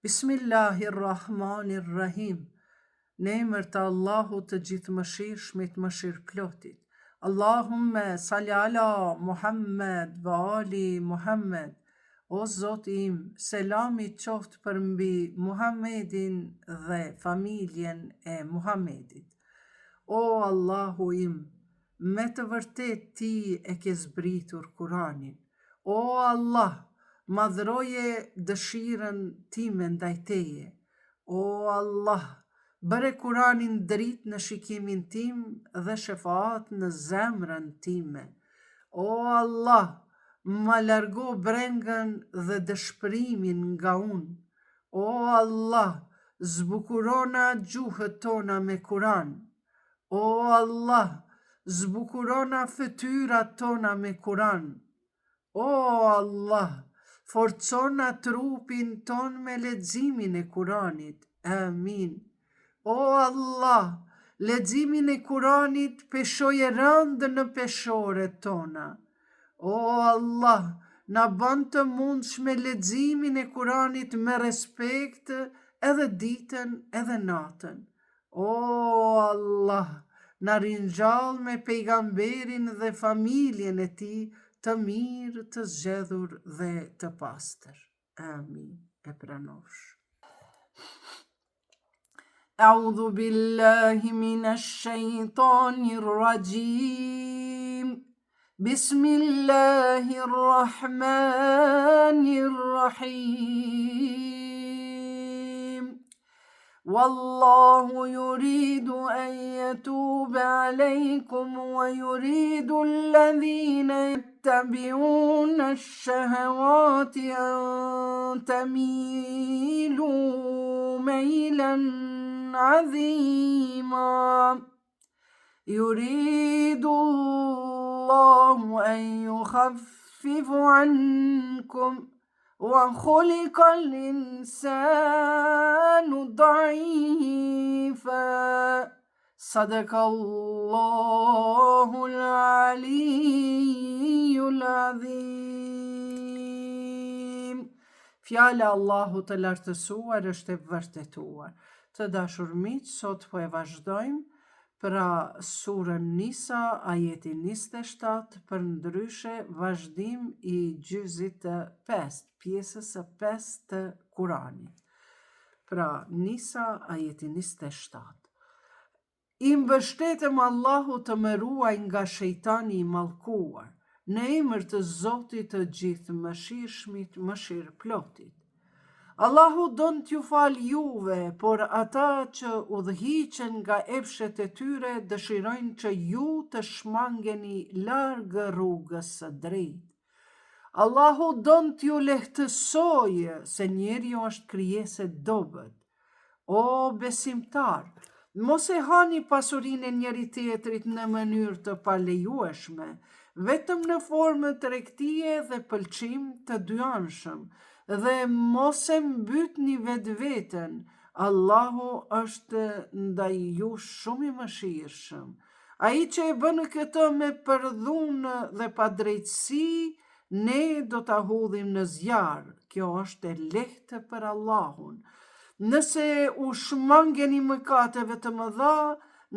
Bismillahirrahmanirrahim. Në emër të Allahut të gjithëmëshirshmit mëshirëplotit. Allahumme salli ala Muhammed wa ali Muhammed. O Zoti im, selami qoftë për mbi Muhammedin dhe familjen e Muhammedit. O Allahu im, me të vërtet ti e ke zbritur Kuranin. O Allah, madhroje dëshirën time ndaj teje. O Allah, bëre Kuranin dritë në shikimin tim dhe shefaat në zemrën time. O Allah, ma largo brengën dhe dëshpërimin nga unë. O Allah, zbukurona gjuhët tona me Kuran. O Allah, zbukurona fytyrat tona me Kuran. O Allah, forcona trupin ton me leximin e Kuranit. Amin. O Allah, leximin e Kuranit peshoje rëndë në peshoret tona. O Allah, na bën të mundshme leximin e Kuranit me respekt edhe ditën edhe natën. O Allah, na ringjall me pejgamberin dhe familjen e tij të mirë, të zgjedhur dhe të pastër. Amin. E pranosh. A'udhu billahi minash shaitanir rajim. Bismillahirrahmanirrahim. Wallahu yuridu an yatuba alaykum wa yuridu alladhina yattabi'una ash-shahawati an tamilu maylan 'azima. Yuridu Allahu an yukhaffifa 'ankum wa khuliqa al-insanu da'ifa. Sadakallahu al-aliyyul azim. Fjala Allahu të lartësuar është e vërtetuar. Të dashur miq, sot po e vazhdojmë pra surën Nisa, ajeti 27, për ndryshe vazhdim i gjyzit të 5, pjesës së 5 të Kuranit. Pra Nisa, ajeti 27. I mbështetëm Allahu të më ruaj nga shejtani i mallkuar, në emër të Zotit të gjithëmëshirshmit mëshirëplotit. Allahu don t'ju fal juve, por ata që udhëhiqen nga epshet e tyre dëshirojnë që ju të shmangeni larg rrugës së drejtë. Allahu don t'ju lehtësojë se njeriu është krijesë e dobët. O besimtar, mos e hani pasurinë e njëri tjetrit në mënyrë të palejueshme, vetëm në formë tregtie dhe pëlqim të dyanshëm, dhe mos e mbytni vetveten. Allahu është ndaj ju shumë i mëshirshëm. Ai që e bën këtë me përdhunë dhe padrejtësi, ne do ta hudhim në zjarr. Kjo është e lehtë për Allahun. Nëse u shmangeni mëkateve të mëdha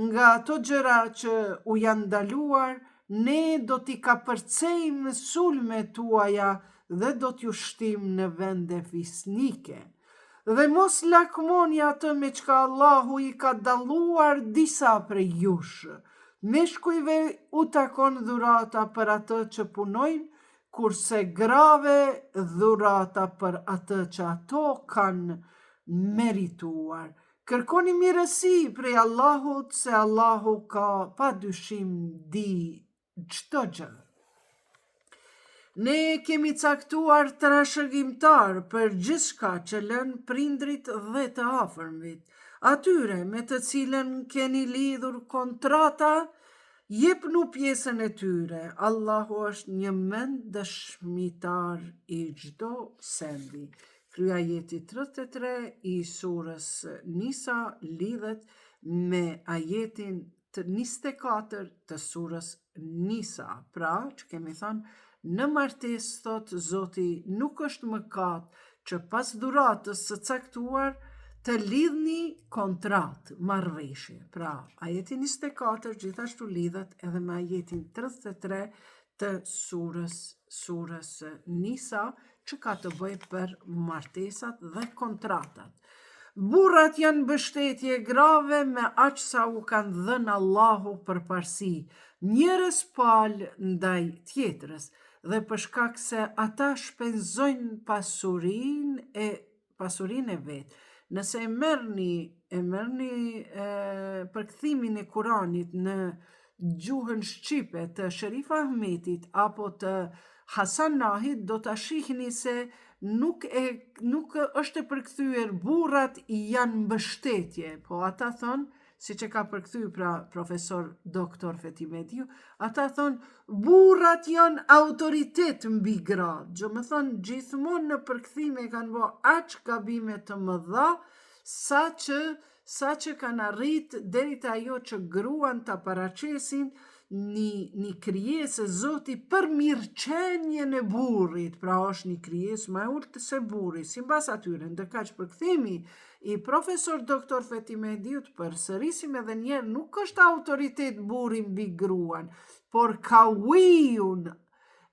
nga ato gjëra që u janë ndaluar, ne do t'i kapërcejmë sulmet tuaja dhe do t'ju shtim në vende fisnike. Dhe mos lakmoni atë me çka Allahu i ka dalluar disa prej jush. Meshkujve u takon dhurata për atë që punojnë, kurse grave dhurata për atë që ato kanë merituar. Kërkoni mirësi prej Allahut, se Allahu ka padyshim di çdo gjë. Ne kemi caktuar trashëgimtar për gjithçka që lën prindrit dhe të afërmit. Atyre me të cilën keni lidhur kontrata, jepnu pjesën e tyre. Allahu është një mend dëshmitar i çdo sendi. Krya ajeti 33 i surës Nisa lidhet me ajetin 24 të surës Nisa. Pra, që kemi thënë, në martesë, thot Zoti, nuk është mëkat që pas dhuratës së caktuar të lidhni kontratë, marrëveshje. Pra, ajeti 24 gjithashtu lidhet edhe me ajetin 33 të surës Nisa, që ka të bëjë për martesat dhe kontratat. Burrat janë mbështetje grave me aq sa u kanë dhënë Allahu përparësi, njërës palë ndaj tjetrës, dhe për shkak se ata shpenzojnë pasurinë e vetë. Nëse e merrni përkthimin e Kuranit në gjuhën shqipe të Sherif Ahmetit apo të Hasan Nahit, do ta shihni se nuk është e përkthyer burrat janë mbështetje, po ata thonë, siç e ka përkthyer pra profesor doktor Fetime Ediu, ata thonë burrat janë autoritet mbi gratë. Do të thonë gjithmonë në përkthime kanë bë aq gabime të mëdha sa që kanë arrit deri te ajo që gruan ta paraqesin një krijesë e Zotit për mirëqenien e burrit, pra është një krijesë më e ulët se burri, sipas atyre. Ndërkaq përkthimi i profesor doktor Fetime Ediut, përsërisim edhe një herë, nuk është autoritet burri mbi gruan, por kawijun,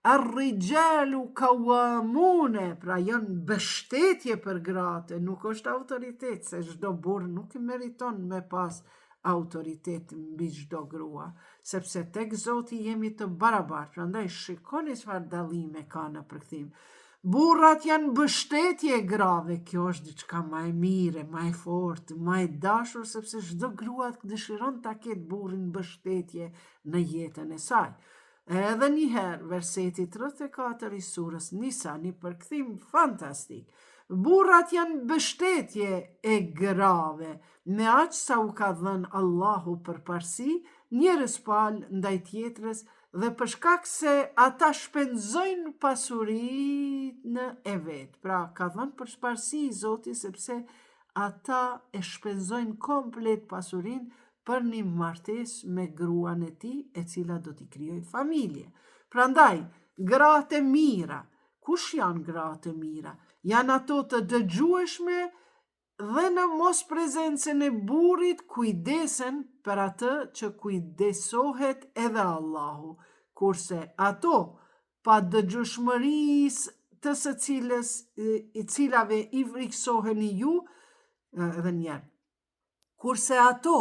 ar-rijalu qawwamune, pra janë mbështetje për gratë, nuk është autoritet, se çdo burr nuk i meriton me pas autoritet mbi çdo grua, sepse tek Zoti jemi të barabartë. Prandaj shikoni çfarë dallime ka në përkthim. Burrat janë mbështetje grave, kjo është diçka më e mire, më e fortë, më e dashur, sepse çdo grua dëshiron ta ketë burrin mbështetje në jetën e saj. Edhe një herë, verseti 34 i surës Nisa, një përkthim fantastik. Burrat janë mbështetje e grave, me aq sa u ka dhënë Allahu përparësi, njërës palë ndaj tjetrës, dhe për shkak se ata shpenzojnë pasurinë e vetë. Pra, ka dhënë përparësi i Zoti, sepse ata e shpenzojnë komplet pasurinë për një martesë me gruan e tij, e cila do t'i krijojë familje. Prandaj, gratë e mira, kush janë gratë e mira? Janë ato të dëgjueshme dhe në mos prezencën e burrit kujdesen për atë që kujdesohet edhe Allahu, kurse ato pa dëgjueshmërisë të së cilave i friksoheni ju, edhe njerë, kurse ato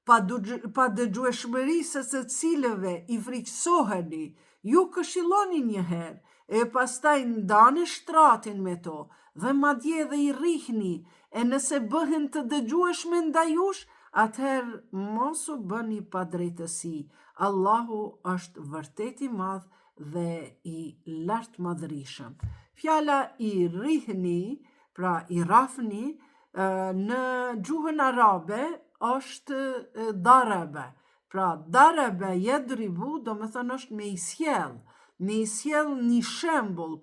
pa dëgjueshmërisë së cilëve i friksoheni, ju këshilloni një herë, e pastaj ndani shtratin me to, dhe madje dhe i rrihni, e nëse bëhen të dëgjueshme ndaj jush, atëherë mos u bëni pa drejtësi. Allahu është vërtet i madh dhe i lartë madhërishëm. Fjala i rrihni, pra i rafni, në gjuhën arabe është darabe. Pra, darabe yadribu, do me thënë është me i sjell një shembull.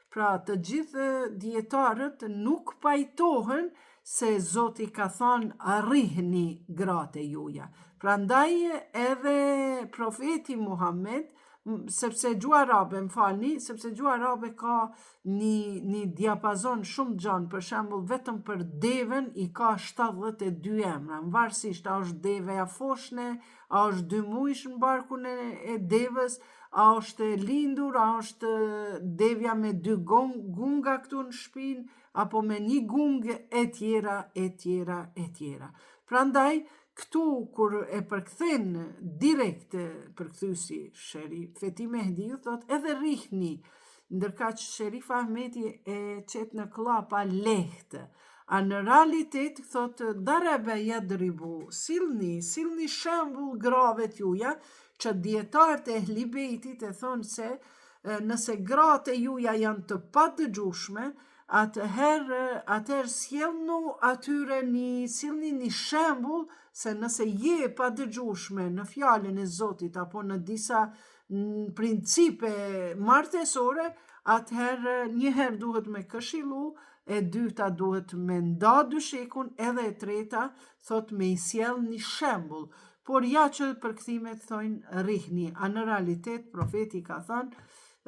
Pra, të gjithë dietarët nuk pajtohen se Zoti ka thënë arrihni gratë juaja. Prandaj edhe profeti Muhammed, sepse gjuha arabe ka një diapazon shumë gjanë, për shembull vetëm për devën i ka 72 emra, varësisht a është deveja foshne, a është 2 muajsh në barkun e devës, a është lindur, a është devja me 2 gunga këtu në shtëpinë, apo me 1 gungë, e tjera. Prandaj, këtu kur e përkthen direkt përkthyesi Fetime Ediu, thot edhe rrihni, ndërkaq Sherif Ahmeti e qet në klapa lehtë. A në realitet, thot, darabe yadribu, sillni shembull grave t'juja, që dietarët e Ehli Bejtit e thonë se nëse gratë e juja janë të padëgjueshme, atëherë sjellnu atyre sillni një shembull se nëse je padëgjueshme në fjalën e Zotit apo në disa principe martesore, atëherë njëherë duhet me këshillu, e dyta duhet me nda dyshekun, edhe e treta thot me i sjell një shembull. Por ja që përkthimet thojnë rrihni, a në realitet profeti ka thënë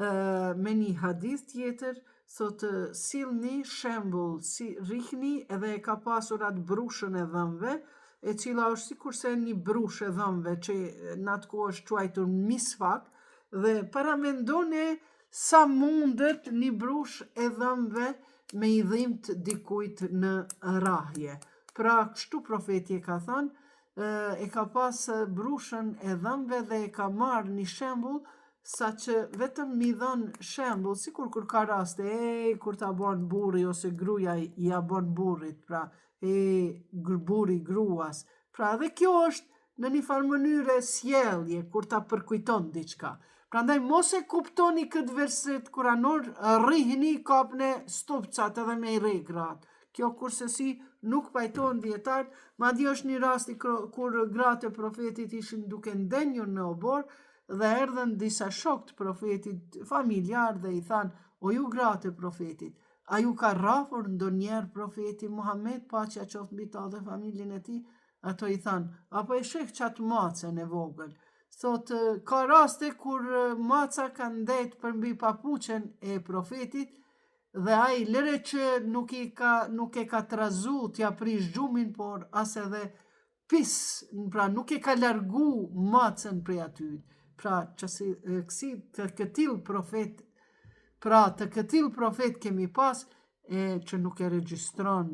me një hadith tjetër, thotë sillni shembull, si rihni edhe e ka pasur atë brushën e dhëmbëve, e cila është sikurse një brushë e dhëmbëve që në atë kohë është quajtur misvak, dhe paramendone sa mundet një brushë e dhëmbëve me i dhimbt dikujt në rahje. Pra kështu profeti e ka thënë, e ka pas brushën e dhëmbëve dhe e ka marrë një shembull, sa që vetëm mi dhënë shembull, sikur kur ka raste, kur ta bën burri ose gruaja ja bën burrit, pra burri gruas. Pra dhe kjo është në një farë mënyrë sjellje kur ta përkujton diçka. Prandaj mos e kuptoni këtë verset kuranor, rrihni kapne stopcat edhe me i rre gratë. Kjo kurse si nuk pajton dietar, madje është një rast kur gratë e profetit ishin duke ndenjur në obor, dhe erdhen disa shok të profetit familjar dhe i thanë, o ju gratë e profetit, a ju ka rrafur ndonjëherë profeti Muhammed, paqja qoftë mbi ta dhe familjen e tij? Ato i thanë, apo e sheh qatë macën e vogël? Thotë, ka raste kur maca ka ndet për mbi papuqen e profetit dhe ai lëre që nuk e ka trazu t'ja prish gjumin, por as edhe pis, pra nuk e ka largu macën prej aty. Pra të këtil profet kemi pas, që nuk e regjistron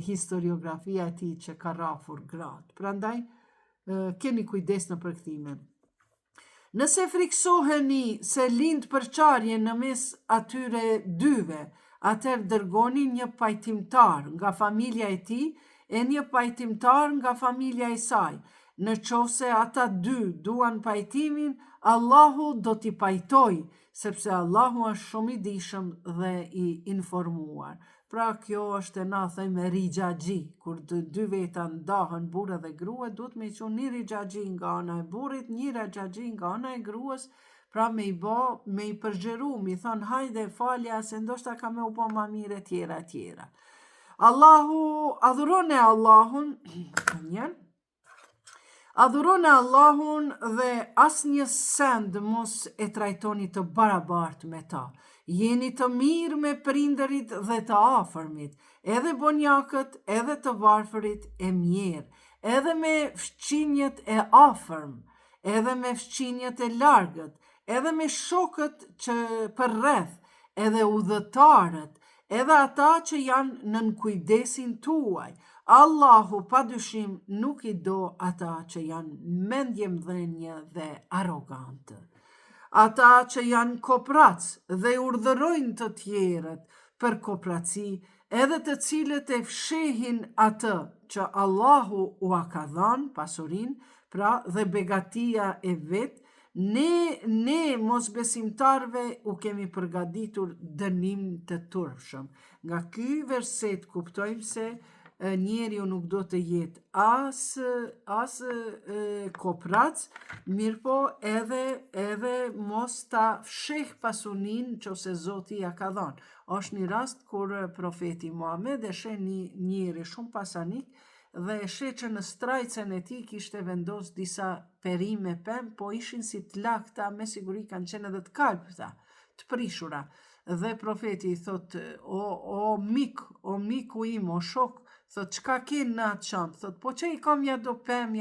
historiografia e tij që ka rrafur gratë. Prandaj keni kujdes në përkthime. Nëse friksoheni se lind përçarje në mes atyre dyve, atëherë dërgoni një pajtimtar nga familja e tij e një pajtimtar nga familja e saj. Në qofse ata dy duan pajtimin, Allahu do t'i pajtoj, sepse Allahu është shumë i dishëm dhe i informuar. Pra kjo është e na thëjme rigjaxhi, kur dy veta ndahen burrë dhe grua, duhet me i qenë një rigjaxhi nga ana e burrit, një rigjaxhi nga ana e gruas, pra me i përgjeru, mi thonë hajde falja se ndoshta ka me u bë ma mirë tjera. Adhurone Allahun dhe asnjë send mos e trajtoni të barabartë me ta. Jeni të mirë me prindërit dhe të afërmit, edhe bonjakët, edhe të varfërit e mjerë, edhe me fëmijët e afërm, edhe me fëmijët e largët, edhe me shokët që përreth, edhe udhëtarët, edhe ata që janë nën kujdesin tuaj. Allahu padyshim nuk i do ata që janë mendjemdhenjë dhe arrogantë. Ata që janë koprac dhe urdhërojnë të tjerët për kopraci, edhe të cilët e fshehin atë që Allahu ua ka dhënë pasurinë, pra dhe begatia e vet, ne mosbesimtarve u kemi përgatitur dënim të turpshëm. Nga ky verset kuptojmë se njeriu nuk do të jetë as koprac, mirë po edhe mos ta fsheh pasurinë që Zoti ja ka dhënë. Është një rast kur profeti Muhammed e sheh një njeri shumë pasanik dhe e sheh që në strajcën e tij kishte vendos disa perime pemë, po ishin si të lakta, me siguri kanë qenë edhe të kalpta, të prishura. Dhe profeti i thot, o miku im, o shok, thot, çka ke në atë çantë? Thot, po që i kam ja do pemë,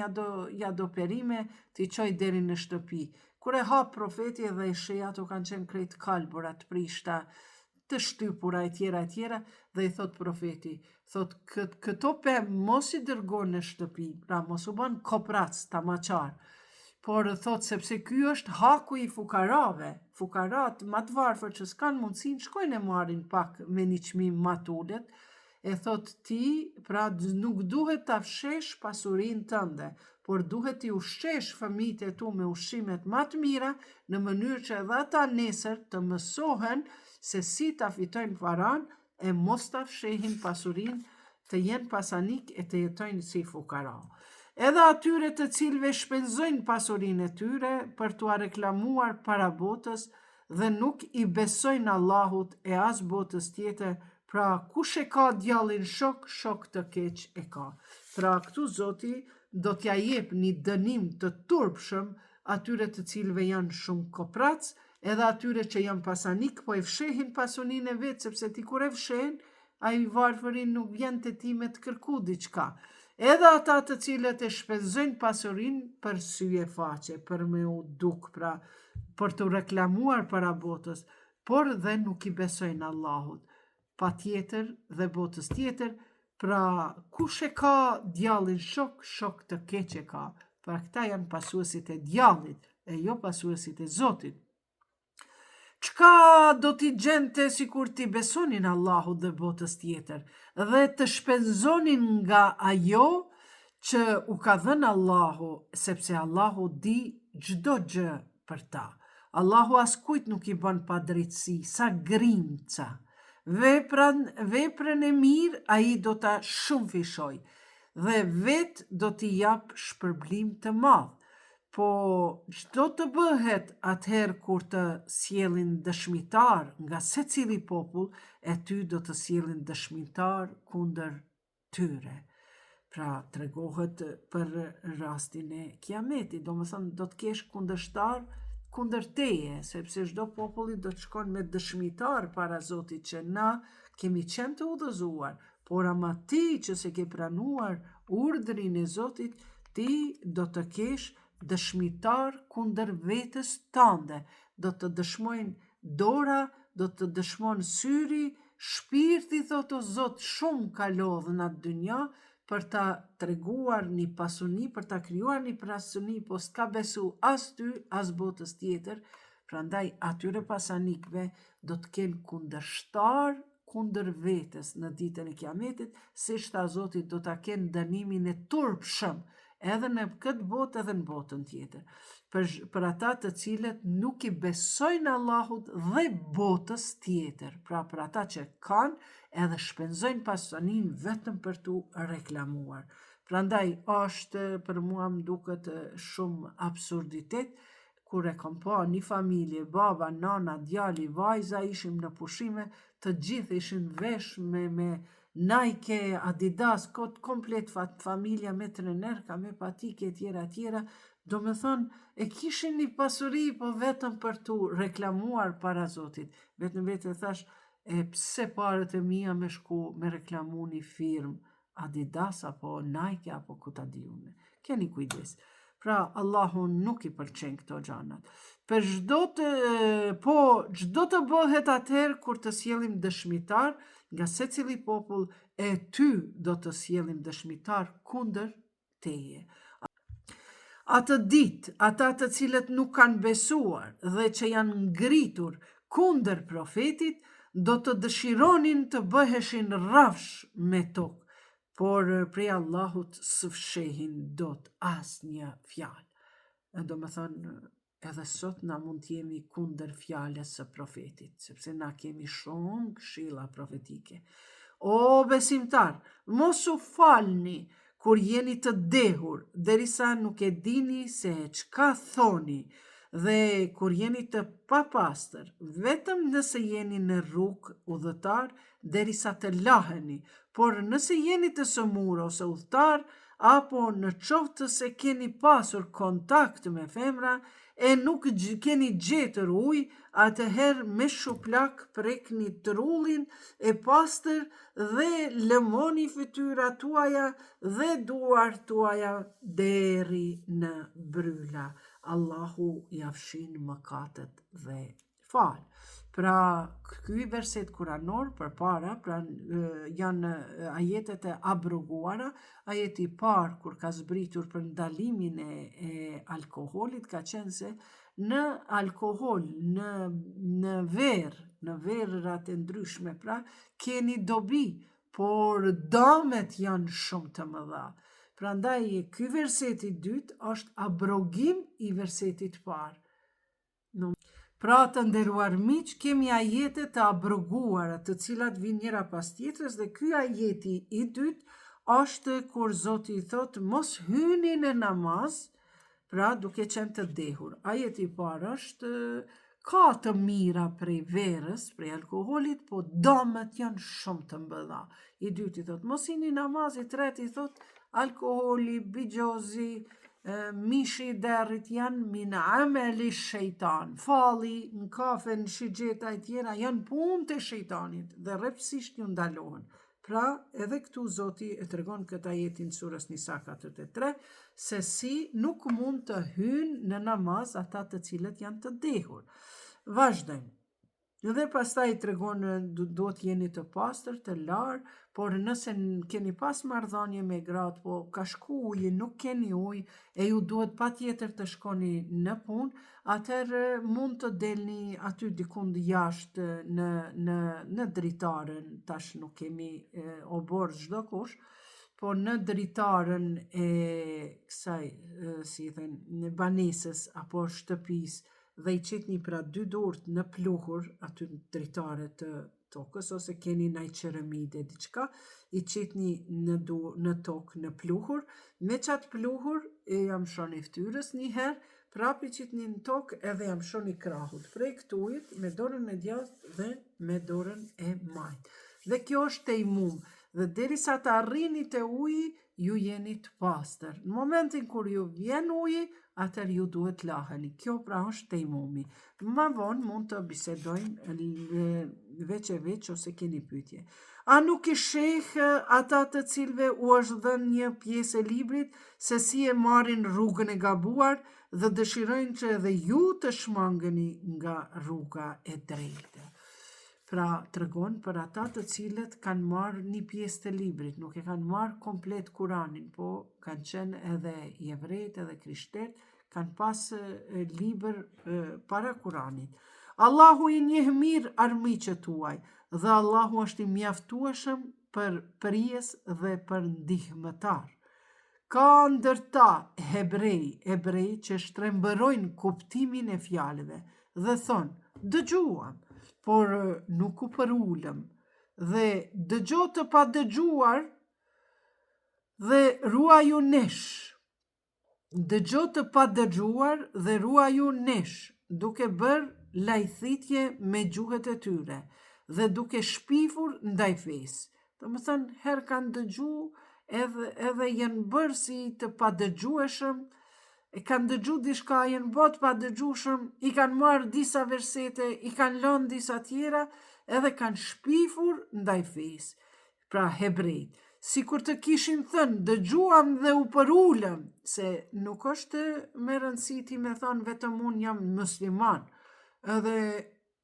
ja do perime, t'i qoj deri në shtëpi. Kur e hap profeti dhe i sheh ato kanë qenë krejt kalbura, të prishta, të shtypura e tjera, dhe i thot profeti, thot, këto pemë mos i dërgon në shtëpi, pra mos u bën koprac, tamaqar, por thot sepse ky është haku i fukarave, fukarat më të varfër që s'kan mundësinë, shkojnë e marrin pak me një çmim më të ulët, e thot ti, pra nuk duhet ta fshesh pasurinë tënde, por duhet t'i ushqesh fëmijët e tu me ushqimet më të mira, në mënyrë që edhe ata nesër të mësohen se si ta fitojnë paran e mos ta fshehin pasurinë, të jenë pasanik e të jetojnë si fukara. Edhe atyre të cilve shpenzojnë pasurinë e tyre për t'u reklamuar para botës dhe nuk i besojnë Allahut e as botës tjetër, pra kush e ka djallin shok të keq e ka. Pra këtu Zoti do t'ja jep një dënim të turpshëm atyre të cilëve janë shumë koprac, edhe atyre që janë pasanik, po e fshehin pasunin e vetë, sepse ti kur e fshen, a i varfërin nuk vjen të ti me të kërku diçka. Edhe ata të cilët e shpenzojnë pasurin për sy e faqe, për me u duk, pra për të reklamuar para botës, por dhe nuk i besojnë Allahut, pa tjetër dhe botës tjetër, pra kush e ka djallin shok, shok të keq e ka, pra këta janë pasuesit e djallit, e jo pasuesit e Zotit. Çka do t'i gjente si kur t'i besonin Allahut dhe botës tjetër, dhe të shpenzonin nga ajo që u ka dhënë Allahu, sepse Allahu di çdo gjë për ta. Allahu askujt nuk i bën pa drejtësi, sa grimca. Veprën e mirë ai do ta shumë fishoj, dhe vetë do t'i jap shpërblim të madh. Po çdo të bëhet atëherë kur të sjellin dëshmitar nga secili popull, e ty do të sjellin dëshmitar kundër tyre. Pra tregohet për rastin e kiametit, domethënë do të kesh kundërshtar kundër teje, sepse çdo populli do të shkon me dëshmitar para Zotit që na kemi qenë të udhëzuar, por ama ti që se ke pranuar urdhrin e Zotit, ti do të kesh dëshmitar kundër vetës tënde, do të dëshmojnë dora, do të dëshmon syri, shpirti, thotë o Zot, shumë ka lodhë në atë dynja për ta treguar një pasuni, për ta krijuar një pasuni, po s'ka besu as ty, as botës tjetër, prandaj atyre pasanikve do të kenë kundërshtar kundër vetës në ditën e kiametit, siç tha Zoti do ta kenë dënimin e turpshëm, edhe në këtë botë edhe në botën tjetër. Për ata të cilët nuk i besojnë Allahut dhe botës tjetër, pra për ata që kanë edhe shpenzojnë pasunin vetëm për tu reklamuar. Prandaj është për mua më duket shumë absurditet kur e kam pa një familje, baba, nana, djali, vajza, ishim në pushime, të gjithë ishin vesh me Nike, Adidas, komplet familja me trenerka, me patike, tjera, do me thonë, e kishin një pasuri, po vetëm për tu reklamuar para Zotit. Vetëm vetë e thash, pse parët e mia me shku me reklamu një firmë, Adidas, apo Nike, apo ku ta di unë. Keni kujdes. Pra, Allahun nuk i pëlqen këto gjanat. Për çdo të bëhet atëherë kur të sjellim dëshmitar nga secili popull, e ty do të sjellim dëshmitar kundër teje. Atë ditë, ata të cilët nuk kanë besuar dhe që janë ngritur kundër profetit, do të dëshironin të bëheshin rrafsh me tokë, por prej Allahut së fshehin dot asnjë fjalë. Do me thënë, edhe sot na mund t'jemi kundër fjalës së profetit, sepse na kemi shumë këshilla profetike. O besimtar, mos u falni kur jeni të dehur, derisa nuk e dini se çka thoni, dhe kur jeni të papastër, vetëm nëse jeni në rrugë udhëtar, derisa të laheni, por nëse jeni të sëmur ose udhëtar, apo në qoftë se keni pasur kontakt me femra, e nuk keni gjetër ujë, atëherë me shuplak prekni trullin e pastër dhe lëmoni fytyra tuaja dhe duart tuaja deri në bryla. Allahu ja fshin mëkatet dhe fal. Pra, ky verset kuranor përpara, pra janë ajetet e abroguara, ajeti I parë kur ka zbritur për ndalimin e alkoholit ka qenë se në alkohol, në verërat e ndryshme, pra keni dobi, por damet janë shumë të mëdha. Prandaj ky verseti I dytë është abrogim I versetit parë. Pra të nderuar miq, kemi ajete të abroguara, të cilat vijnë njëra pas tjetrës, dhe ky ajeti I dytë është kur Zoti I thotë mos hyni në namaz, pra duke qenë të dehur. Ajeti I parë është ka të mira prej verës, prej alkoholit, po dëmet janë shumë të mëdha. I dyti thotë mos hini namaz, I treti thotë alkoholi, bigjozi, mishi derrit janë min ameli shejtan. Falli, në kafe, në shigjeta e tjera janë punë të shejtanit dhe rrepsisht ju ndalohen. Pra, edhe këtu Zoti e tregon këtë ajetin surës Nisa 43, se si nuk mund të hynë në namaz ata të cilët janë të dehur. Vazhdojmë. Dhe pastaj tregon do të jeni të pastër, të larë, por nëse keni pas marrëdhënie me gratë, po ka shku uji, nuk keni ujë e ju duhet patjetër të shkoni në punë, atëherë mund të delni aty dikund jashtë në dritarën, tash nuk kemi obor çdo kush, po në dritarën e kësaj, si thënë, në banesës apo shtëpisë, dhe i qitni pra 2 durët në pluhur, aty në dritare të tokës, ose keni naj qërëmide diçka, i qitni në tokë në pluhur, me qatë pluhur e jam shoni ftyrës një herë, prap i qitni në tokë edhe jam shoni krahut, prej këtu ujit me dorën e djathtë dhe me dorën e majtë. Dhe kjo është tejmum, dhe derisa të arrini te uji, ju jeni të pastër. Në momentin kur ju vjen uji, atër ju duhet laheni. Kjo pra është tejmumi. Ma vonë mund të bisedojmë veç e veç ose keni pyetje. A nuk i sheh ata të cilve u është dhënë një pjesë e librit se si e marrin rrugën e gabuar dhe dëshirojnë që edhe ju të shmangeni nga rruga e drejtë. Pra tregon për ata të cilët kanë marrë një pjesë të librit, nuk e kanë marrë komplet Kuranin, po kanë qenë edhe jevrejt edhe krishterët, kanë pas libër para Kuranit. Allahu i njeh mirë armiqët tuaj dhe Allahu është i mjaftueshëm për prijes dhe për ndihmëtar. Ka ndër ta hebrej që shtrembërojnë kuptimin e fjalëve dhe thonë, dëgjuam, por nuk u përulëm, dhe dëgjo të pa dëgjuar dhe ruaju nesh. Dëgjo të pa dëgjuar dhe ruaju nesh, duke bërë lajthitje me gjuhët e tyre dhe duke shpifur ndaj fesë. Do më thënë, herë kanë dëgju edhe janë bërë si të pa dëgjueshëm, e kanë dëgju dishka, janë bot pa dëgjushëm, i kanë marrë disa versete, i kanë lënë disa tjera, edhe kanë shpifur ndaj fesë. Pra hebrejt, si kur të kishin thënë, dëgjuam dhe u përulëm, se nuk është me rëndësi ti me thonë, vetëm unë jam musliman, edhe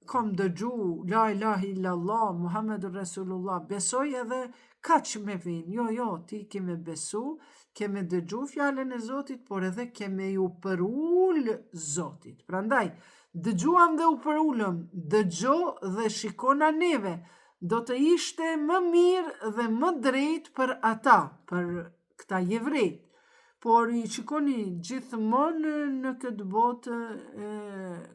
kom dëgju, la ilaha illallah, Muhammedur Rasulullah, besoj edhe kaq me vinë, jo, ti keme besu, keme dëgju fjallën e Zotit, por edhe keme ju përul Zotit. Prandaj, dëgjuam dhe u përulëm, dëgjo dhe shikona neve, do të ishte më mirë dhe më drejt për ata, për këta jevrejt. Por i shikoni gjithmonë në këtë botë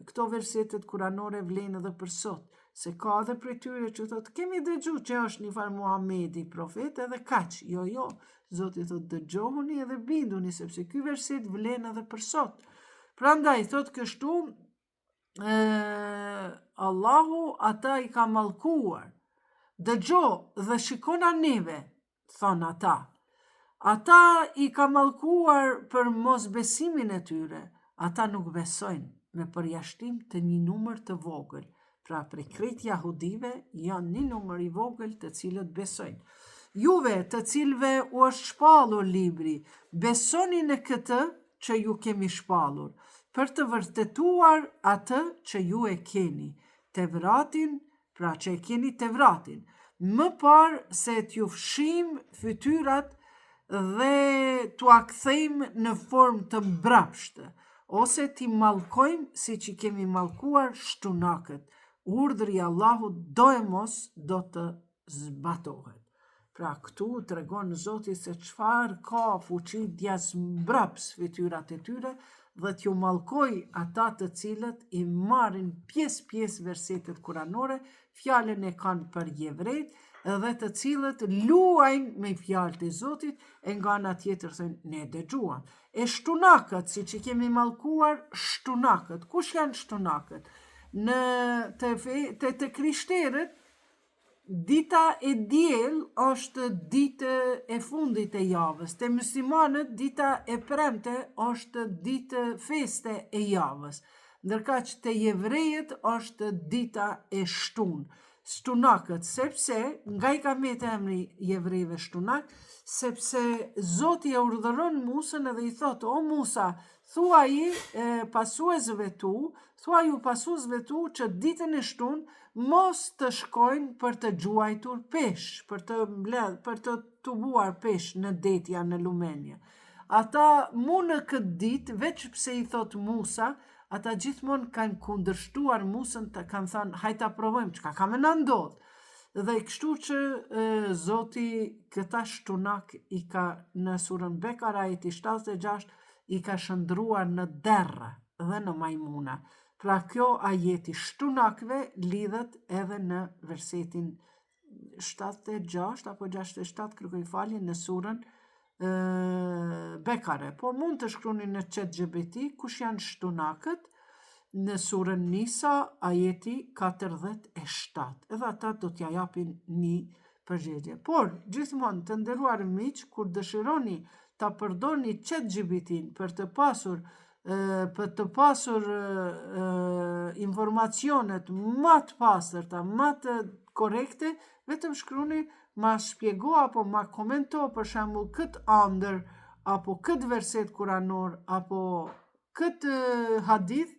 këto versetet kuranore vlenë edhe për sot, se ka edhe prej tyre që thotë, kemi dëgju që është një farë Muhamedi profet edhe kaq, jo, Zoti thotë dëgjohuni edhe binduni, sepse ky verset vlen edhe për sot. Prandaj thotë kështu, Allahu ata i ka mallkuar. Dëgjo dhe shikona neve, thon ata. Ata i ka mallkuar për mosbesimin e tyre. Ata nuk besojnë, me përjashtim të një numër të vogël. Pra prej krejt jahudive janë një numër i vogël të cilët besojnë. Juve të cilve u është shpallur libri, besoni në këtë që ju kemi shpallur, për të vërtetuar atë që ju e keni, Tevratin, pra që e keni Tevratin, më parë se t'ju fshim fytyrat dhe t'u akthejmë në formë të mbrapshtë, ose t'i mallkojmë si që kemi mallkuar shtunakët. Urdhri Allahut do e mos do të zbatohet. Pra këtu të regon Zoti se çfarë ka fuqi djas mbraps fytyrat e tyre dhe t'ju mallkoj ata të cilët i marrin pjesë versetet kuranore, fjalën e kanë për jevrejt dhe të cilët luajnë me fjalët e Zotit e nga ana tjetër thënë ne dëgjuam. E shtunakët, si që kemi mallkuar shtunakët. Kush janë shtunakët? Në të krishterët dita e diel është ditë e fundit e javës. Te muslimanët dita e premte është ditë feste e javës. Ndërka që te jevrejët është dita e shtunakët, sepse nga i ka mete emri jevrejve shtunak, sepse Zoti e urdhëron Musën edhe i thot, o Musa, thuaj pasuesve tu, thuaj u pasuesve tu që ditën e shtun mos të shkojnë për të gjuajtur pesh, për të tubuar pesh në detja, në lumenja. Ata mu në këtë ditë, veç pse i thot Musa, ata gjithmonë kanë kundërshtuar Musën, kanë thënë, hajta provojmë, çka ka më na ndodh. Dhe kështu që Zoti këta shtunak i ka në surën Bekara ajeti 76 i ka shndruar në derë dhe në majmuna. Pra kjo ajeti shtunakve lidhet edhe në versetin 76 apo 67, kërkoj falje, në surën Bekare. Po mund të shkruni në ChatGPT kush janë shtunakët, në surën Nisa, ajeti 47. Edhe ata do t'ja japin një përgjigje. Por, gjithmonë të nderuar miq, kur dëshironi ta përdorni ChatGPT-n për të pasur informacionet më të pastërta, më të korrekte, vetëm shkruni ma shpjego apo ma komento për shembull këtë ëndër apo këtë verset kuranor apo këtë hadith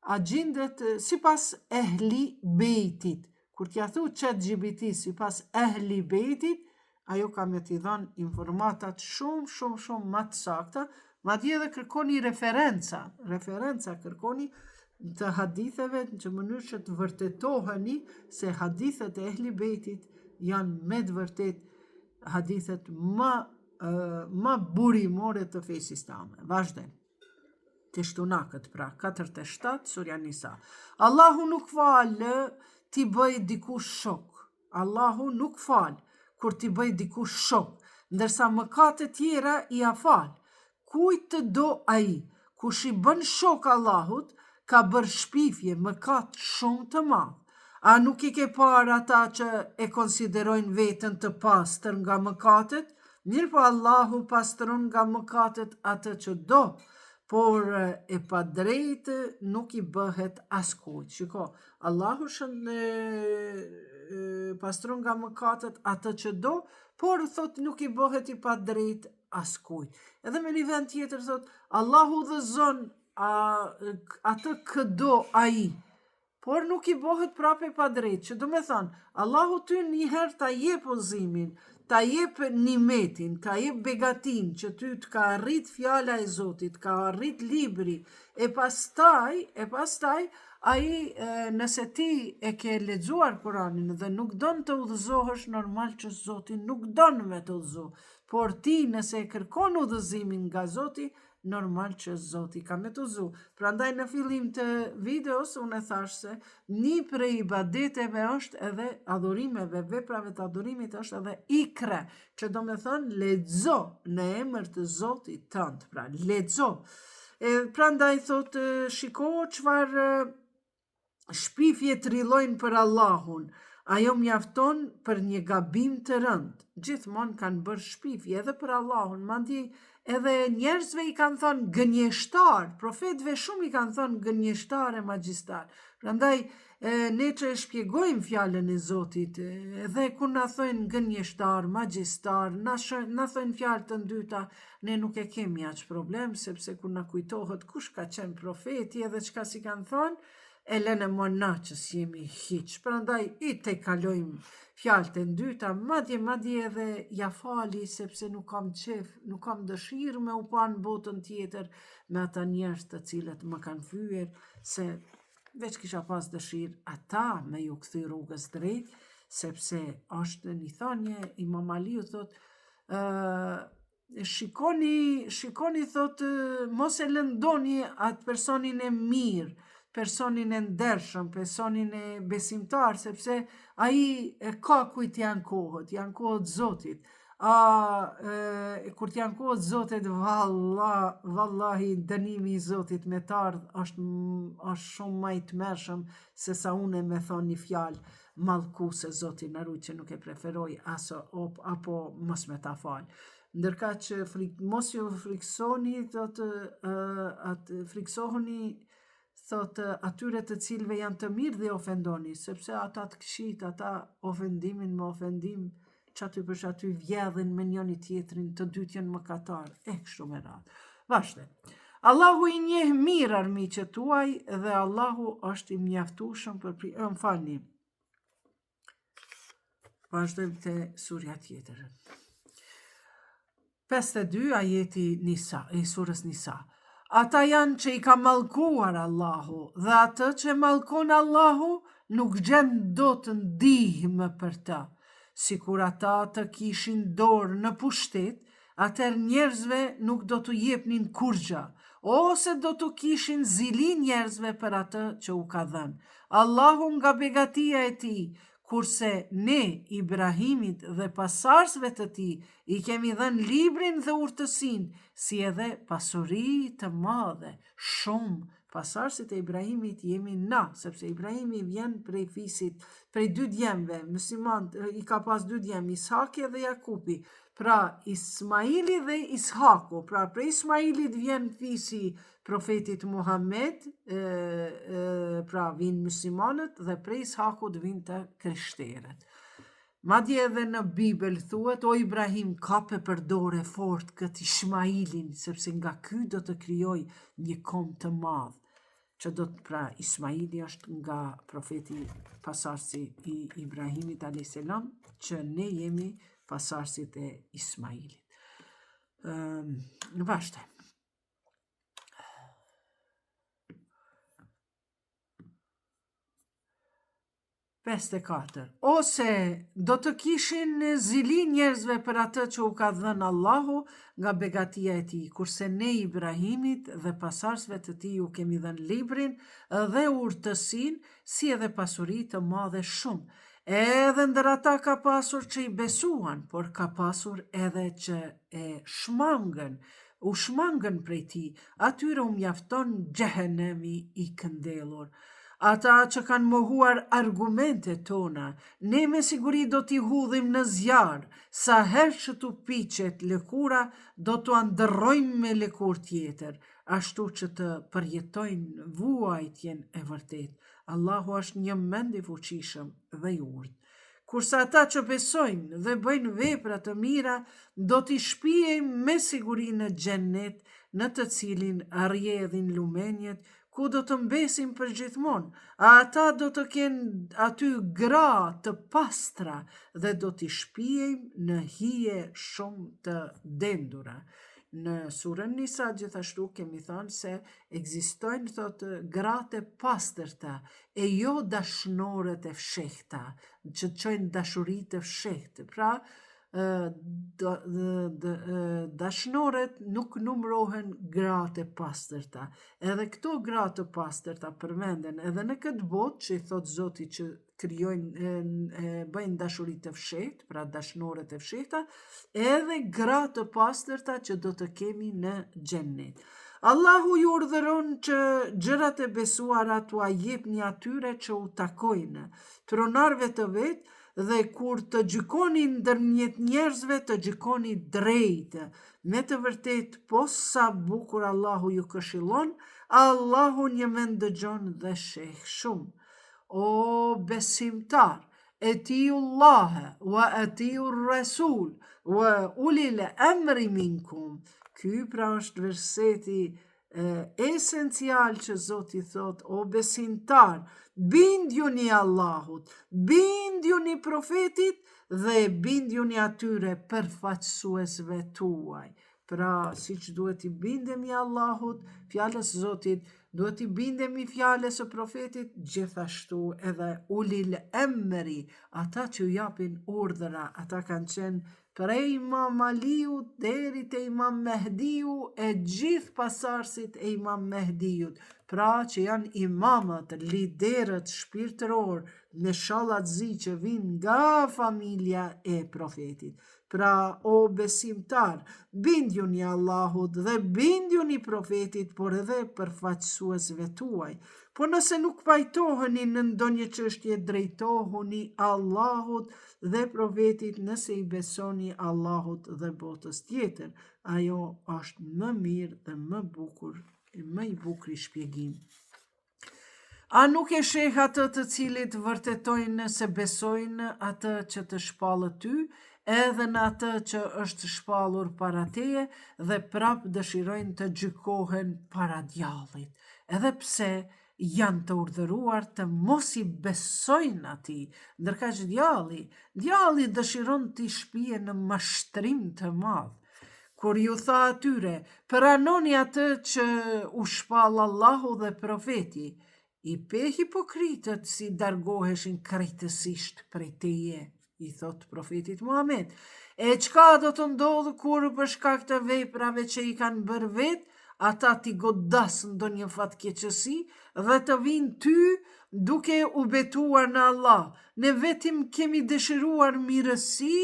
a gjendet sipas ehli bejtit. Kur t'ja thu ChatGPT sipas ehli bejtit, ajo ka me t'i dhënë informatat shumë më të sakta, madje edhe kërkoni referenca kërkoni të haditheve në mënyrë që të vërtetoheni se hadithet e ehli bejtit janë me të vërtet hadithet më burimore të fesë islame. Vazhdojmë. Të shtunakët, pra, 47, surja Nisa. Allahu nuk falë t'i bëj dikush shok. Allahu nuk falë kur t'i bëj dikush shok, ndërsa mëkatet tjera i a falë. Kujt të do ai, kush i bën shok Allahut, ka bërë shpifje mëkat shumë të madh. A nuk i ke parë ata që e konsiderojnë veten të pastër nga mëkatet? Mirë po Allahu pastron nga mëkatet atë që do, por e pa drejtë nuk i bëhet askujt. Shiko, Allahu pastron nga mëkatet atë që do, por thot nuk i bëhet i pa drejt askujt. Edhe me një vend tjetër thot, Allahu udhëzon atë këdo ai, por nuk i bëhet prapë pa drejt, që do me thonë, Allahu ty njëherë ta jep udhëzimin, ta jep nimetin, ta jep begatin, që ty të ka arrit fjala e Zotit, ka arrit libri, e pastaj, ai nëse ti e ke lexuar Kuranin dhe nuk don të udhëzohesh, normal që Zoti nuk don me të udhëzu, por ti nëse e kërkon udhëzimin nga Zoti, normal që Zoti ka me të udhëzu. Prandaj në fillim të videos unë e thash se një prej ibadeteve është edhe adhurimeve, veprave të adhurimit është edhe ikre, që do me thënë lexo në emër të Zotit tënd, pra lexo. Prandaj thot shiko çfarë shpifje trillojnë për Allahun, ajo mjafton për një gabim të rënd. Gjithmonë kanë bërë shpifje edhe për Allahun, mandje edhe njerëzve i kanë thonë gënjeshtar, profetëve shumë i kanë thonë gënjeshtar e magjistar. Prandaj ne që e shpjegojmë fjalën e Zotit, edhe kur na thojnë gënjeshtar, magjistar, na thojnë fjalë të ndyta, ne nuk e kemi aq problem, sepse kur na kujtohet kush ka qenë profeti edhe çka si kanë thonë, e lënë mona që s'jemi hiq. Prandaj i te kalojmë fjalët e ndyta, madje edhe ja fali, sepse nuk kam qef, nuk kam dëshirë me u pa në botën tjetër me ata njerëz të cilët më kanë fyer, se veç kisha pas dëshirë ata me ju kthy rrugës drejt, sepse është një thënie Imam Aliu thot, shikoni thot, mos e lëndoni atë personin e mirë, personin e ndershëm, personin e besimtar, sepse ai ka kujt janë kohët Zotit. Kur t'janë kohët Zotit, vallahi dënimi i Zotit me t'ardhë është shumë më i tmerrshëm se sa unë me thonë një fjalë mallkuese, Zoti na ruaj që nuk e preferoj apo mos me ta fal. Ndërka që mos ju friksoni, friksohuni thot atyre të cilëve janë të mirë dhe ofendoni, sepse ata të këqit, ata ofendimin me ofendim, që aty për që aty vjedhin me njëni tjetrin, të dytë janë mëkatar, kështu me radhë. Vazhde. Allahu i njeh mirë armiqet tuaj dhe Allahu është i mjaftueshëm për më falni. Vazhdojmë te surja tjetër. 52 ajeti Nisa, i surës Nisa. Ata janë që i ka mallkuar Allahu dhe atë që mallkon Allahu nuk gjen do të ndihmë për të. Si kur ata të kishin dorë në pushtet, atër njerëzve nuk do të jepnin kurgja, ose do të kishin zili njerëzve për atë që u ka dhenë. Allahu nga begatia e ti, kurse ne Ibrahimit dhe pasarsve të ti, i kemi dhenë librin dhe urtësin, si edhe pasuri të madhe, shumë. Pasarësit e Ibrahimit jemi na, sepse Ibrahimi vjen prej fisit, prej dy djemve, muslimant, i ka pas dy djem, Ishaki dhe Jakupi, pra Ismaili dhe Ishaku, pra prej Ismailit vjen fisi profetit Muhammed, pra vinë muslimanët, dhe prej Ishakut vinë të krishterët. Madje edhe në Bibel thuhet, o Ibrahim kape për dorë fort këtë Ismailin, sepse nga ky do të krijoj një kom të madh. Që do të pra Ismaili është nga profeti pasarsi i Ibrahimit a.s. që ne jemi pasarsit e Ismailit. Vazhde. Peste 4. Ose do të kishin zili njerëzve për atë që u ka dhënë Allahu nga begatia e tij, kurse ne Ibrahimit dhe pasarsve të tij u kemi dhënë librin dhe urtësin, si edhe pasuri të madhe shumë. Edhe ndër ata ka pasur që i besuan, por ka pasur edhe që u shmangën prej tij, atyre u mjafton xhehenemi i këndellur. Ata që kanë mohuar argumente tona, ne me siguri do t'i hudhim në zjarë, sa herë që t'u piqet lëkura, do t'u andërrojmë me lëkur tjetër, ashtu që të përjetojnë vuajtjen e vërtet. Allahu është një mend i fuqishëm dhe i urtë. Kurse ata që besojnë dhe bëjnë vepra të mira, do t'i shpijejmë me siguri në xhennet, në të cilin rrjedhin lumenjet, ku do të mbesim për gjithmonë, ata do të kenë aty gra të pastra dhe do t'i shpijejmë në hije shumë të dendura. Në surën Nisa gjithashtu kemi thënë se ekzistojnë thotë gratë e pastërta e jo dashnorët e fshehta, që çojnë dashuri të fshehtë. Pra dashnorët nuk numrohen gratë e pastërta. Edhe këto gratë të pastërta përmenden edhe në këtë botë që i thot Zoti që krijojnë, bëjnë dashuri të fshehtë, pra dashnorët e fshehta, edhe gratë të pastërta që do të kemi në xhennet. Allahu ju urdhëron që gjërat e besuara t'u jepni atyre që u takojnë, pronarëve të vet, dhe kur të gjykoni ndërmjet njerëzve të gjykoni drejtë. Me të vërtet, po sa bukur Allahu ju këshillon, Allahu një mend dëgjon dhe sheh shumë. O besimtar, atiullaha wa atiur rasul wa ulil amri minkum. Ky pra është verseti esencial që Zoti thot, o besimtar, bindjuni Allahut, bindjuni profetit dhe bindjuni atyre përfaqësuesve tuaj. Pra, si që duhet i bindemi Allahut, fjalës Zotit, duhet i bindemi fjalës së profetit, gjithashtu edhe ulil emri, ata që japin urdhëra, ata kanë qenë prej Imam Aliut deri te Imam Mehdiu e gjithë pasarësit e Imam Mehdiut, pra që janë imamët, liderët shpirtëror me shallahzi që vinë nga familja e profetit. Pra, o besimtar, bindjuni Allahut dhe bindjuni profetit, por edhe përfaqësuesve tuaj. Po nëse nuk pajtoheni në ndonjë çështje, drejtohuni Allahut dhe profetit nëse i besoni Allahut dhe botës tjetër. Ajo është më mirë dhe më i bukur i shpjegim. A nuk e sheh atë të cilit vërtetojnë se besojnë atë që të shpallë ty, edhe në atë që është shpallur para teje dhe prap dëshirojnë të gjykohen para djallit, edhe pse janë të urdhëruar të mos i besojnë atij, ndërka që djalli dëshiron t'i shpije në mashtrim të madh. Kur ju tha atyre, pranoni atë që u shpall Allahu dhe profeti, i pe hipokritët si dargoheshin krejtësisht prej teje, i thot profetit Muhammed. E çka do të ndodhë kur për shkak të veprave që i kanë bërë vetë, ata ti godas ndonjë fatkeqësi dhe të vinë ty duke u betuar në Allah. Ne vetim kemi dëshiruar mirësi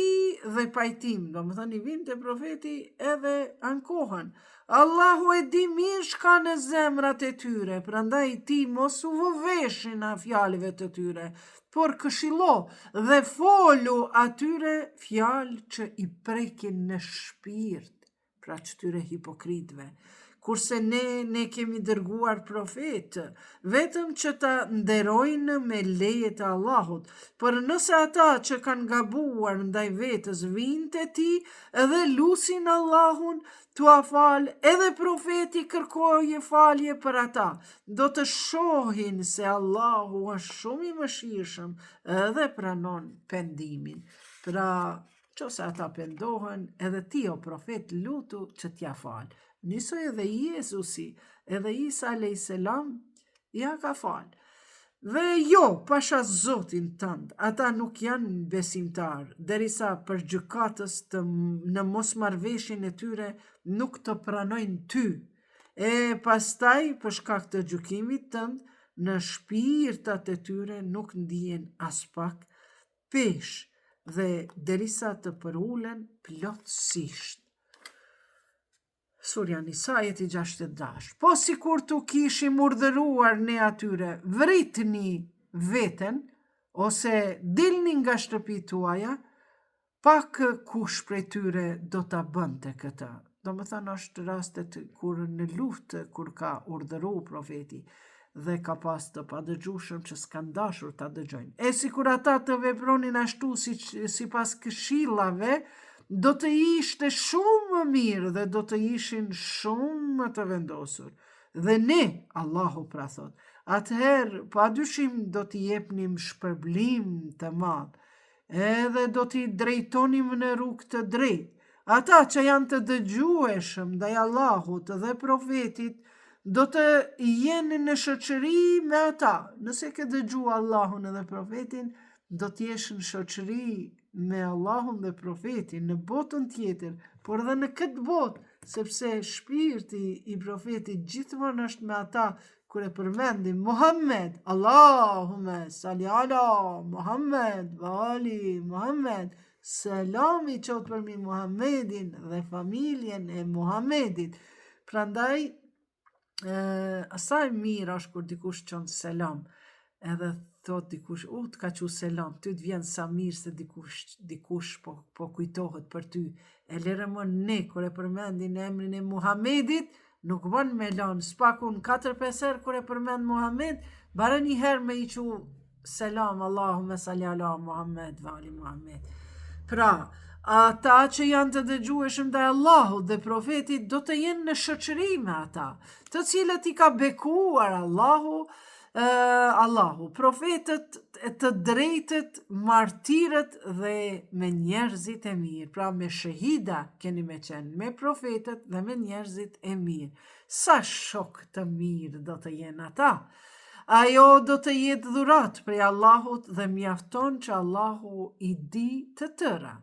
dhe pajtim. Do më thënë i vinë të profeti edhe ankohen. Allahu e di mirë shka në zemrat e tyre, prandaj ti mos u vëveshin në fjalive të tyre, por këshillo dhe folu atyre fjalë që i prekin në shpirt, pra këtyre hipokritëve. Kurse ne kemi dërguar profetë, vetëm që ta nderojnë me leje të Allahut, për nëse ata që kanë gabuar ndaj vetës vinë te ti edhe lusin Allahun, tua fal, edhe profeti kërkoje falje për ata, do të shohin se Allahu është shumë i mëshirshëm edhe pranon pendimin. Pra, qose ata pendohen, edhe ti o profet lutu që t'ja fal. Nisoj edhe Jezusi, edhe Isa a.s. ja ka fal. Dhe jo, pasha Zotin tënd, ata nuk janë besimtar, derisa për gjykatës në mosmarrveshjen e tyre nuk të pranojnë ty. E pastaj për shkak të gjykimit tënd, në shpirtat e tyre nuk ndihen as pak pesh dhe derisa të përulen plotësisht. Surja Nisa ajeti 60. Po si kur tu kishim urdhëruar ne atyre, vritni veten, ose dilni nga shtëpi tuaja, pak kush prej tyre do ta bënte këtë. Do më thënë është rastet kur në luftë, kur ka urdhëru profeti, dhe ka pas të padëgjushëm që s'kan dashur ta dëgjojnë. E si kur ata të vepronin ashtu si pas këshillave, do të ishte shumë më mirë dhe do të ishin shumë më të vendosur. Dhe ne, Allahu pra thot, atëherë padyshim do t'i jepnim shpërblim të madh, edhe do t'i drejtonim në rrugë të drejtë. Ata që janë të dëgjueshëm ndaj Allahut dhe profetit, do të jenë në shoqëri me ata. Nëse ke dëgju Allahun dhe profetin, do t'jesh në shoqëri me Allahun dhe profetin në botën tjetër, por edhe në këtë botë, sepse shpirti i profetit gjithmonë është me ata kur e përmendim Muhammed, Allahume salli ala Muhammed, vali Muhammed, selami qoftë për mi Muhammedin dhe familjen e Muhammedit. Prandaj, asaj mirë është kur dikush qënë selam, edhe thot dikush, t'ka që selam, ty t'vjen sa mirë se dikush po kujtohet për ty. E lere më ne, kër e përmendin emrin e Muhammedit, nuk bën me lanë, s'pakun 4-5 herë kër e përmend Muhammed, bare një herë me i që selam, Allahume salli ala Muhammed, vali Muhammed. Pra, ata që janë të dëgjueshëm ndaj Allahut dhe profetit do të jenë në shoqëri me ata, të cilët i ka bekuar Allahu, profetët të drejtët, martirët dhe me njerëzit e mirë. Pra me shahida keni me qenë, me profetët dhe me njerëzit e mirë. Sa shok të mirë do të jenë ata. Ajo do të jetë dhurat prej Allahut dhe mjafton që Allahu i di të tëra.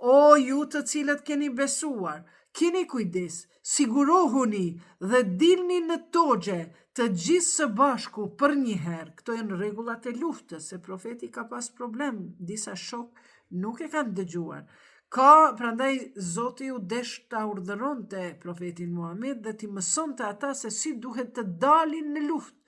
O ju të cilët keni besuar, keni kujdes, sigurohuni dhe dilni në togje të gjithë së bashku për një herë. Këto janë rregullat e luftës, se profeti ka pas problem, disa shok nuk e kanë dëgjuar. Prandaj Zoti u desh ta urdhëronte profetin Muhammed dhe t'i mësonte ata se si duhet të dalin në luftë.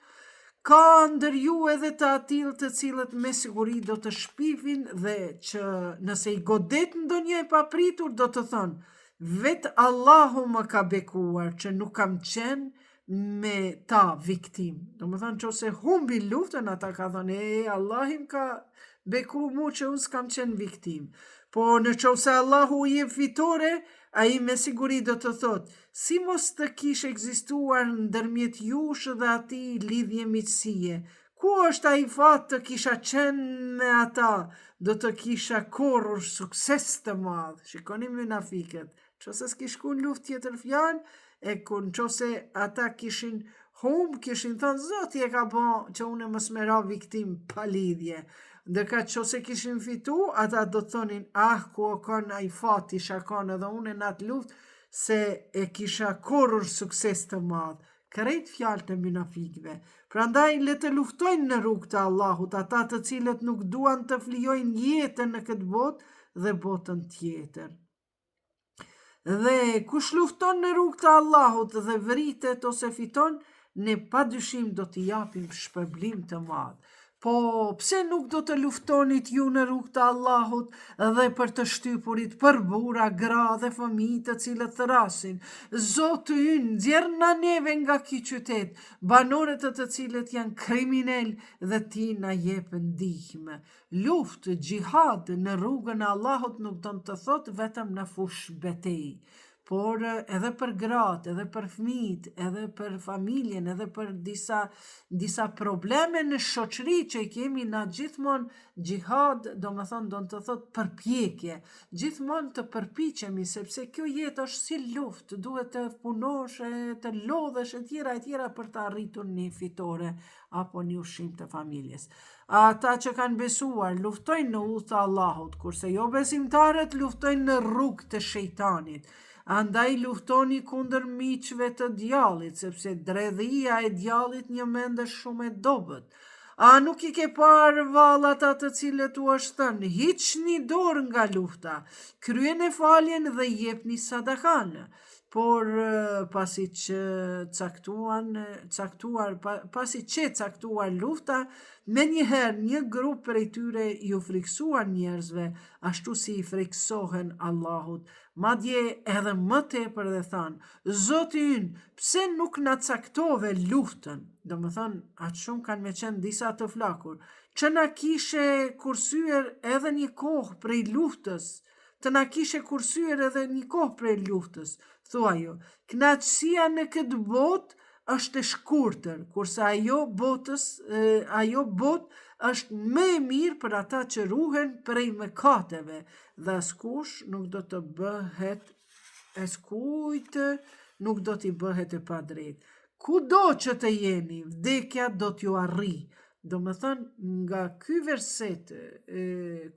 Ka ndër ju edhe të atill të cilët me siguri do të shpifin dhe që nëse i godet ndonjë e papritur do të thonë, vetë Allahu më ka bekuar që nuk kam qenë me ta viktim. Do më thonë që ose humbi luftën, ata ka thonë, Allahim ka beku mu që unë s'kam qenë viktim. Po në që ose Allahu i jep fitore, a i me siguri do të thot, si mos të kishe egzistuar ndërmjet jush dhe ati lidhje miqësie, ku është a i fat të kisha qenë me ata, do të kisha korrur sukses të madh. Shikoni munafiqët, qose s'kish ku në luft tjetër fjalë, e kun qose ata kishin kishin thënë, Zoti e ka bo që unë mos më ra viktim pa lidhje. Ndërka qose kishin fitu, ata do të thonin, ku o kanë a i fati shakon edhe unë në atë luft, se e kisha korrur sukses të madh. Krejt fjalët e munafikëve. Prandaj le të luftojnë në rrugë të Allahut, ata të cilët nuk duan të flijojnë jetën në këtë botë dhe botën tjetër. Dhe kush lufton në rrugë të Allahut dhe vritet ose fiton, ne padyshim do t'i japim shpërblim të madh. Po pse nuk do të luftonit ju në rrugë të Allahut dhe për të shtypurit, për burra, gra dhe fëmijë të cilët thrasin? Zoti ynë nxjerr na neve nga ky qytet banorët të cilët janë kriminal dhe ti na jep ndihmë. Luftë, xhihad në rrugën e Allahut nuk do të thotë vetëm në fush betejë, por edhe për gratë, edhe për fëmijët, edhe për familjen, edhe për disa probleme në shoqëri që i kemi na gjithmonë. Xhihad do të thotë përpjekje, gjithmonë të përpiqemi, sepse kjo jetë është si luftë, duhet të punosh, të lodhesh e tjera për të arritur një fitore apo një ushqim të familjes. Ata që kanë besuar luftojnë në udhë të Allahut, kurse jo besimtarët luftojnë në rrugë të shejtanit. Andaj luftoni kundër miqve të djallit, sepse dredhia e djallit një mend është shumë e dobët. A nuk i ke parë vallat atë të cilët u është thënë, hiqni dorë nga lufta, kryeni faljen dhe jepni sadakan. Por pasi që caktuar lufta, me njëherë një grup prej tyre ju friksuan njerëzve, ashtu si i friksohen Allahut. Madje edhe më tepër dhe thanë, Zoti ynë, pse nuk na caktove luftën? Do më thënë, atë shumë kanë me qenë disa të flakur, që na kishe kursyer edhe një kohë prej luftës, thua jo, knaqësia në këtë botë është e shkurtër, kurse ajo botë është më e mirë për ata që ruhen prej mëkateve, dhe askush nuk do të bëhet nuk do t'i bëhet e padrejtë. Kudo që të jeni, vdekja do t'ju arrijë. Do më thënë, nga ky verset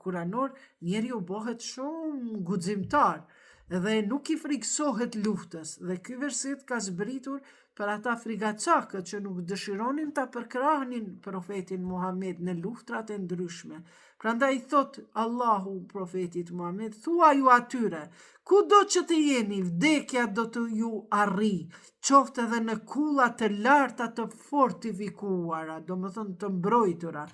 kuranor, njeriu bëhet shumë guximtar dhe nuk i friksohet luftës. Dhe ky verset ka zbritur për ata frigacakët që nuk dëshironin ta përkrahnin profetin Muhammed në luftrat e ndryshme. Prandaj thot Allahu profetit Muhammed, thua ju atyre, kudo që të jeni, vdekja do të ju arrijë, qoftë edhe në kulla të larta të fortifikuara, do më thënë të mbrojtura.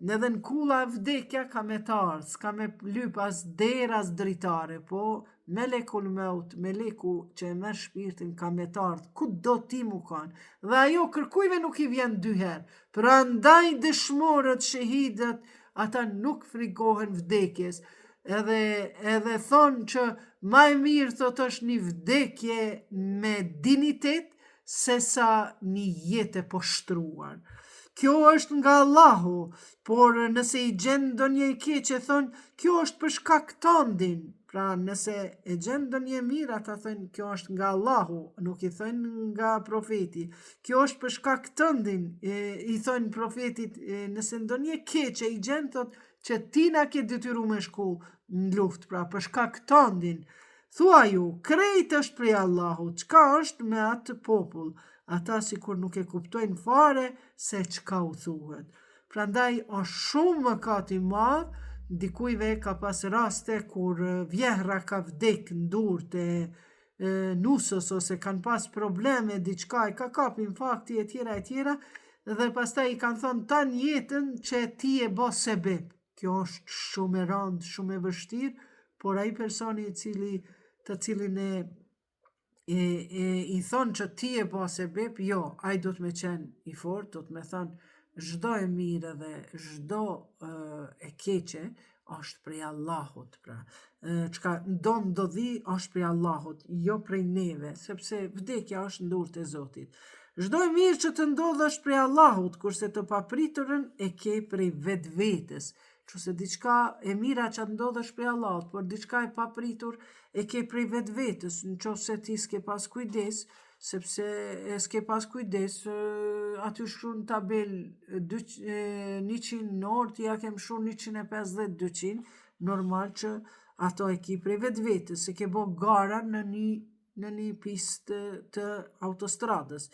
Edhe në kulla vdekja ka me të ardhë, s'ka me lyp as dera as dritare, po melekul maut, meleku që e merr shpirtin ka me të ardhë, ku do ti mu kanë, dhe ajo kërkujve nuk i vjen dy herë. Prandaj dëshmorët, shahidët, ata nuk frikohen vdekjes, edhe thonë që ma e mirë thot është një vdekje me dignitet se sa një jetë e poshtruar. Kjo është nga Allahu, por nëse i gjen ndonjë e keqe thonë, kjo është për shkak tëndin. Pra nëse e gjen ndonjë mirë, ata thonë kjo është nga Allahu, nuk i thonë nga profeti. Kjo është për shkak tëndin, i thonë profetit, nëse ndonjë keqe i gjen thotë, që ti na ke detyru me shku në luft, pra për shkak tëndin. Thua ju, krejt është prej Allahut, çka është me atë popull? Ata sikur nuk e kuptojnë fare se çka u thuhet. Prandaj është shumë mëkat i madh, dikujve ka pas raste kur vjehra ka vdek në durët e nusës ose kanë pas probleme, diçka e ka kap infakti e tjera, dhe pastaj i kanë thonë tanë jetën që ti e bo sebeb. Kjo është shumë e rëndë, shumë e vështirë, por ai personi të cilin i thonë që ti e bo sebeb, jo, ai do të me qenë i fort, do të me thonë çdo e mirë dhe çdo e keqe është prej Allahut, pra. Çka do dhi është prej Allahut, jo prej neve, sepse vdekja është në dorët e Zotit. Çdo e mirë që të ndodhë është prej Allahut, kurse të papriturën e ke prej vetvetes. Qëse diçka e mira që të ndodhë është prej Allahut, por diçka e papritur e ke prej vetvetes, nëse ti s'ke pas kujdes, sepse s'ke pas kujdes, aty shkru në tabel 100 në orë, ti ja kem shru 150-200, normal që ato e ki prej vetvetes, se ke bo gara në një pistë të autostradës.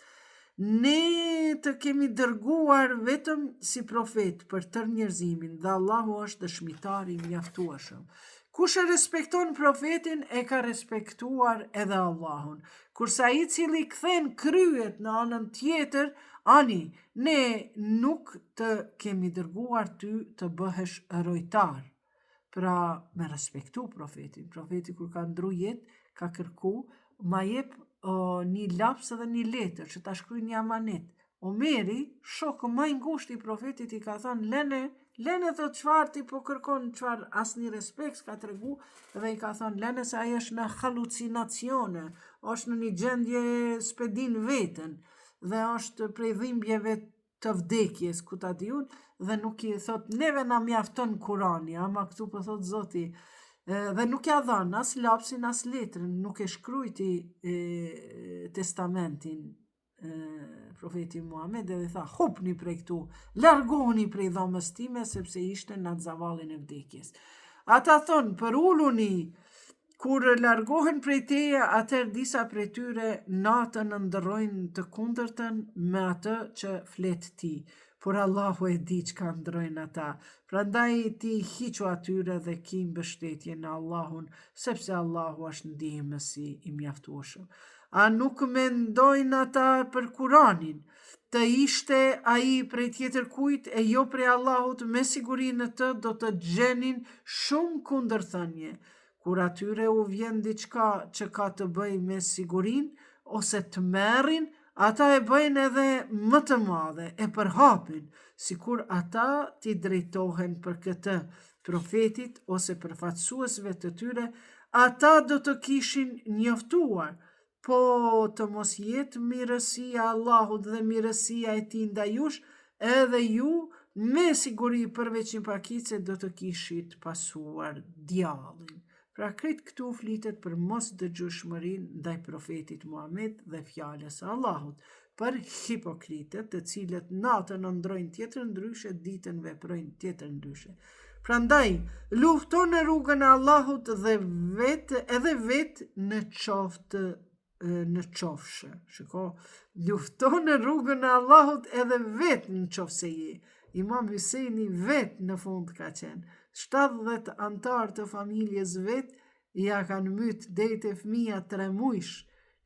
Ne të kemi dërguar vetëm si profet për tërë njerëzimin dhe Allahu është dëshmitar i mjaftueshëm. Kush e respekton profetin e ka respektuar edhe Allahun. Kurse ai cili kthen kryet në anën tjetër, ani, ne nuk të kemi dërguar ty të bëhesh rojtar. Pra me respektu profetin. Profeti kur ka ndru jetë, ka kërku, ma jep një laps edhe një letër që ta shkruaj një amanet. Omeri, shokë më i ngushtë i profetit, i ka thënë lene thot çfarë ti po kërkon, çfarë asnjë respekt s'ka tregu, dhe i ka thënë lene se ai është në halucinacione, është në një gjendje s'pedin veten dhe është prej dhimbjeve të vdekjes, ku ta di unë, dhe nuk i thot neve na mjafton Kurani, ama këtu po thot Zoti, dhe nuk ja dhan as lapsin as letrën, nuk e shkrujti testamentin profeti Muhammed, dhe tha hupni prej këtu, largohuni prej dhomës time, sepse ishte në atë zavallin e vdekjes. Ata thonë për uluni, kur largohen prej teje, atër disa prej tyre natën ndërrojnë të kundërtën me atë që flet ti, por Allahu e di çka ndrojnë ata. Prandaj ti hiqu atyre dhe ki mbështetje në Allahun, sepse Allahu është ndihmësi i mjaftueshëm. A nuk mendojnë ata për Kuranin, të ishte ai prej tjetër kujt e jo prej Allahut, me siguri në të do të gjenin shumë kundërthënie. Kur atyre u vjen diçka që ka të bëj me sigurin, ose të merrin, ata e bëjnë edhe më të madhe, e përhapin, sikur ata ti drejtohen për këtë profetit ose përfaqësuesve të tyre, ata do të kishin njoftuar, po të mos jetë mirësia Allahut dhe mirësia e tij ndaj jush, edhe ju me siguri përveç një pakice do të kishit pasuar djallin. Pra këtë këtu flitet për mos dëgjueshmërinë ndaj profetit Muhammed dhe fjalës së Allahut, për hipokritët, të cilët natën ndrojnë tjetër ndryshe, ditën veprojnë tjetër ndryshe. Prandaj, lufto në rrugën e Allahut dhe edhe vetë në qofshë. Shiko, lufto në rrugën e Allahut edhe vetë në qofse je. Imam Husejni vetë në fund ka qenë. 70 antar të familjes vetë ja kanë mytë deri te fëmia 3 muajsh,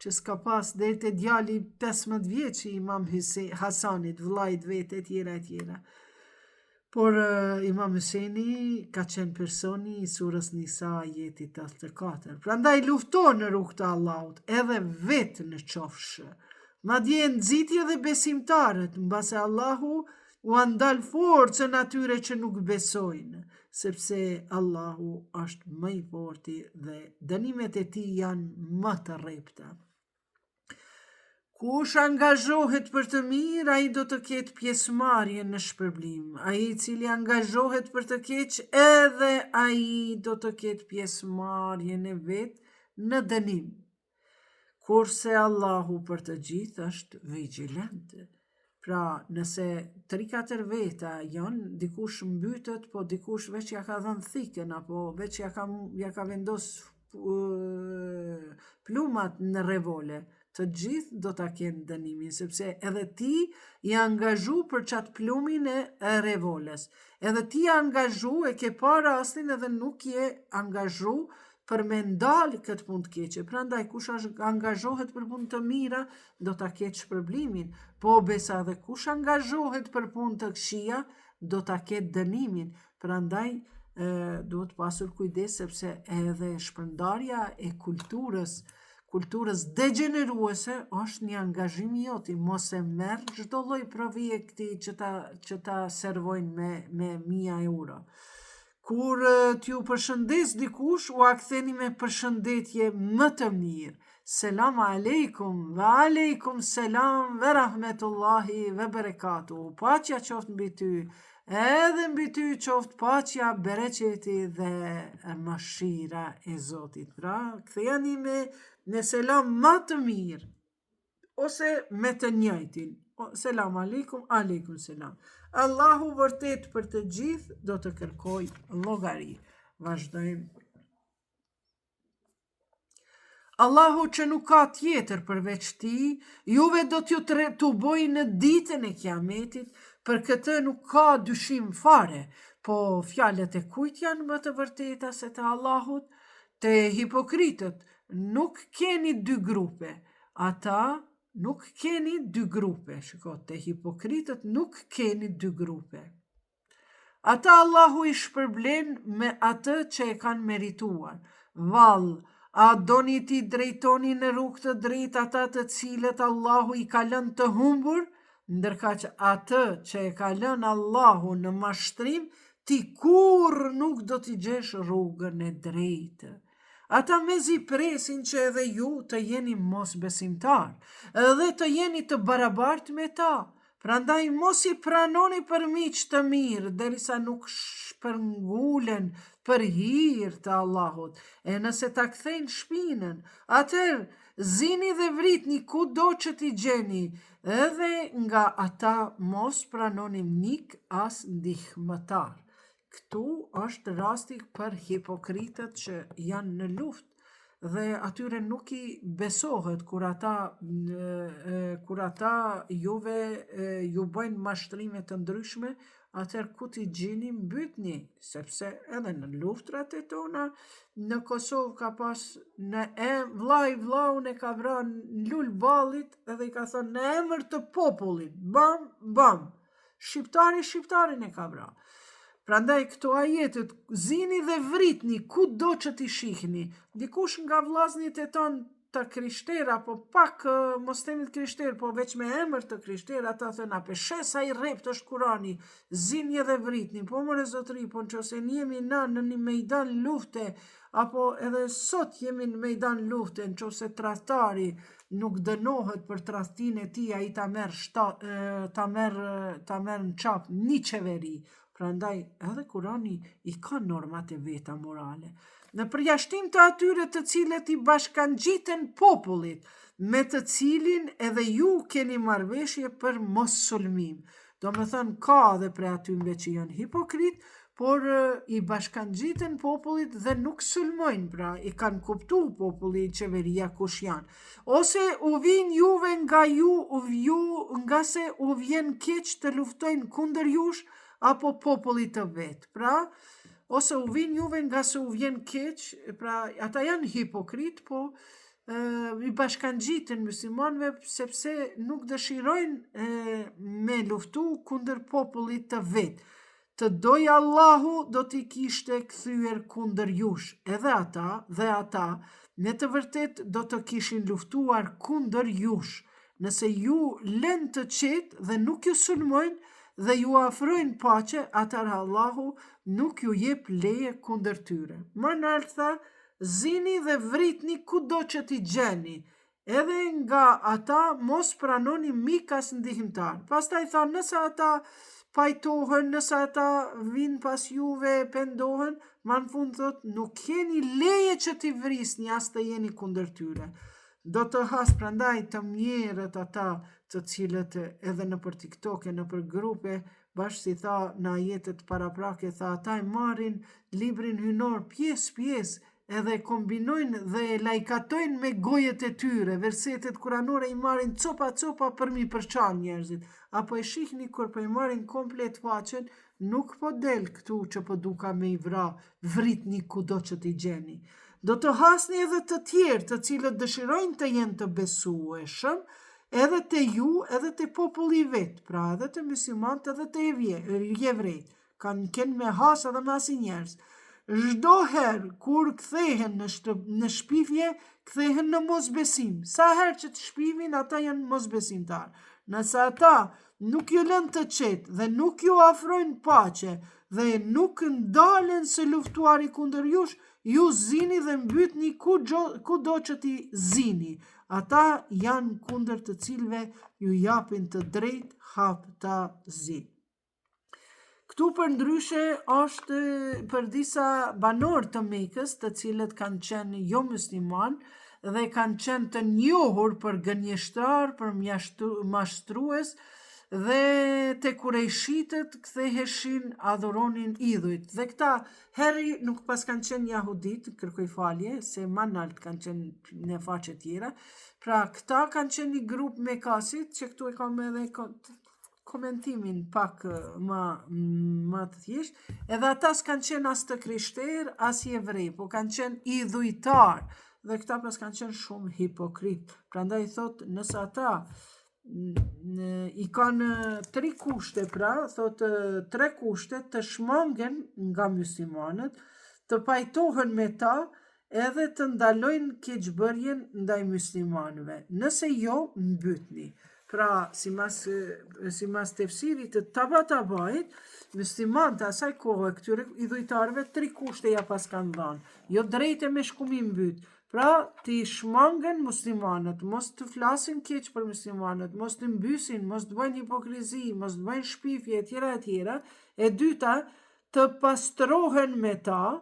që s'ka pas deri te djali 15 vjeç i Imam Hasanit, vllait vetë e tjera. Por Imam Husejni ka qenë personi i surës Nisa ajetit 84. Prandaj lufto në rrugën e Allahut, edhe vetë në qofshë. Madje nxitje dhe besimtarët, mbase Allahu u andal forcën atyre që nuk besojnë, sepse Allahu është më i forti dhe dënimet e tij janë më të rrepta. Kush angazhohet për të mirë, ai do të ketë pjesëmarrje në shpërblim. Ai i cili angazhohet për të keq, edhe ai do të ketë pjesëmarrje në vetë në dënim. Kurse Allahu për të gjithë është vigjilent. Pra, nëse 3-4 veta janë, dikush mbytet, po dikush veç ja ka dhënë thikën, apo veç ja ka vendos plumat në revole, të gjithë do ta kenë dënimin, sepse edhe ti i angazhu për qatë plumin e revoles. Edhe ti i angazhu, e ke para rastin edhe nuk je angazhu për me ndalë këtë punë të keqe. Prandaj kush angazhohet për punë të mira, do ta ketë shpërblimin, po besa dhe kush angazhohet për punë të këqija, do ta ketë dënimin. Prandaj duhet pasur kujdes, sepse edhe shpërndarja e kulturës degeneruese është një angazhim i joti. Mos e merr çdo lloj projekti që ta servojnë me 1000 euro. Kur t'ju përshëndes dikush, u aktheni me përshëndetje më të mirë. Selam aleikum, ve aleikum selam, ve rahmetullahi, ve berekatuhu. Paqja qoftë mbi ty, edhe mbi ty qoftë paqja, bereqeti dhe mëshira e Zotit. Pra, ktheheni me selam më të mirë, ose me të njëjtin. Selam aleikum, aleikum selam. Allahu vërtet për të gjithë do të kërkoj llogari. Vazhdojmë. Allahu që nuk ka tjetër përveç ti, juve do t'ju bëj në ditën e kiametit, për këtë nuk ka dyshim fare, po fjalët e kujt janë më të vërteta se të Allahut? Te hipokritët nuk keni dy grupe, nuk keni dy grupe, shiko, te hipokritët nuk keni dy grupe. Ata Allahu i shpërblen me atë që e kanë merituar. Vallë, a doni ti drejtoni në rrugë të drejtë ata të cilët Allahu i ka lënë të humbur, ndërka që atë që e ka lënë Allahu në mashtrim, ti kur nuk do t'i gjesh rrugën e drejtë. Ata mezi presin që edhe ju të jeni mos besimtar, edhe të jeni të barabartë me ta. Prandaj mos i pranoni për miq të mirë, derisa nuk shpërngulen për hir të Allahut. E nëse ta kthejnë shpinën, atëherë zini dhe vritni kudo që t'i gjeni, edhe nga ata mos pranoni mik as ndihmëtar. Këtu është rasti për hipokritët që janë në luftë dhe atyre nuk i besohet kur ata juve ju bëjnë mashtrime të ndryshme, atëherë ku t'i gjeni mbytni, sepse edhe në luftrat e tona në Kosovë ka pas në vllaun e ka vra në lul ballit edhe i ka thonë në emër të popullit, bam, bam, shqiptarin e ka vra. Prandaj këto ajetet, zini dhe vritni ku do që t'i shihni. Dikush nga vllaznit e ton të krishtera, po pak mos themi të krishter, po veç me emër të krishter, ata thënë ape shesa i rrept është Kurani, zini dhe vritni. Po more zotëri, po nëse jemi në një mejdan lufte, apo edhe sot jemi në mejdan lufte, nëse tradhtari nuk dënohet për tradhtinë e tij, ai ta merr në çap një qeveri. Prandaj edhe Kurani i ka normat e veta morale. Në përjashtim të atyre të cilët i bashkangjiten popullit, me të cilin edhe ju keni marrëveshje për mos sulmim. Do me thënë ka dhe pre atyre që janë hipokrit, por i bashkangjiten popullit dhe nuk sulmojnë, pra i kanë kuptu populli qeveria kush janë. Ose u vin juve nga se u vjen keq të luftojnë kundër jush, apo popullit të vetë. Pra, ose u vin juve nga se u vjen keq, pra ata janë hipokrit, po i bashkangjiten muslimanëve sepse nuk dëshirojnë me luftu kundër popullit të vetë. Të doj Allahu do t'i kishte kthyer kundër jush, edhe ata, në të vërtet do të kishin luftuar kundër jush. Nëse ju lën të qetë dhe nuk ju sulmojnë, dhe ju afrojnë paqe, atëherë Allahu nuk ju jep leje kundër tyre. Më nalt tha, zini dhe vritni kudo që t'i gjeni, edhe nga ata mos pranoni mik as ndihmëtar. Pastaj tha, nëse ata pajtohen, nëse ata vinë pas juve, pendohen, ma në fund thot, nuk keni leje që t'i vrisni as të jeni kundër tyre. Do të has prandaj të mjerët ata të cilët edhe në për TikTok e në për grupe, bashkë si tha në ajetet paraprake, tha ata e marrin librin hynor pjesë, edhe kombinojnë dhe lajkatojnë me gojet e tyre, versetet kuranore i marrin copa për mi përçan njerëzit, apo e shihni kur po i marrin komplet faqen, nuk po del këtu që po duka me i vritni kudo që t'i gjeni. Do të hasni edhe të tjerë të cilët dëshirojnë të jenë të besueshëm, edhe të ju, edhe të populli vetë, pra edhe të muslimanët, edhe të jevrejt, kanë me has edhe me asi njerëz. Çdo herë kur kthehen në shpifje, kthehen në mosbesim. Sa herë që të shpifin, ata janë mosbesimtar. Nëse ata nuk ju lënë të qetë dhe nuk ju afrojnë paqe dhe nuk ndalen se luftuari kundër jush, ju zini dhe mbytni kudo që ti zini. Ata janë kundër të cilve ju japin të drejt hap të zi. Këtu për ndryshe është për disa banor të Mekës, të cilët kanë qenë jo musliman dhe kanë qenë të njohur për gënjeshtar, për mashtrues, dhe të kurejshitët ktheheshin adhuronin idhujt. Dhe këta heri nuk pas kanë qenë jahudit, kërkoj falje, se manalt kanë qenë në faqe tjera. Pra këta kanë qenë një grup mekasit, që këtu e kam edhe komentimin pak më të thjesht, edhe ata s'kanë qenë as të krishter, as jevrej, po kanë qenë idhujtar, dhe këta pas kanë qenë shumë hipokrit. Prandaj thot, nëse ata i kanë 3 kushte, pra, thot 3 kushte të shmangen nga muslimanët, të pajtohen me ta, edhe të ndalojnë keqbërjen ndaj muslimanëve. Nëse jo, mbytni. Pra, si mas tefsirit të Tabatabait, muslimanët asaj kohë këtyre idhujtarëve 3 kushte ja pas kanë dhanë. Jo drejte me shkumim mbyt. Pra, ti shmangen muslimanët, mos të flasin keq për muslimanët, mos të mbysin, mos të bëjnë hipokrizi, mos të bëjnë shpifje, etjera. E dyta, të pastrohen me ta,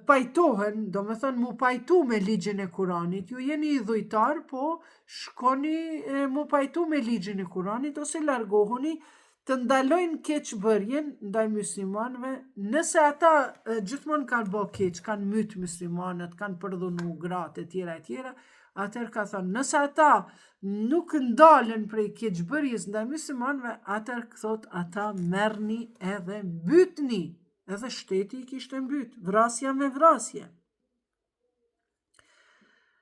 pajtohen, do me thënë mu pajtu me ligjin e Kuranit, ju jeni idhujtar, po shkoni mu pajtu me ligjin e Kuranit, ose largohuni të ndalojnë keqbërjen ndaj muslimanëve, nëse ata gjithmonë kanë bë keq, kanë myt muslimanët, kanë përdhunu gratë, etjera, atëherë ka thënë, nëse ata nuk ndalen prej keqbërjes ndaj muslimanëve, atëherë thot ata merrni edhe mbytni. Edhe shteti I kishte mbyt, vrasja me vrasje.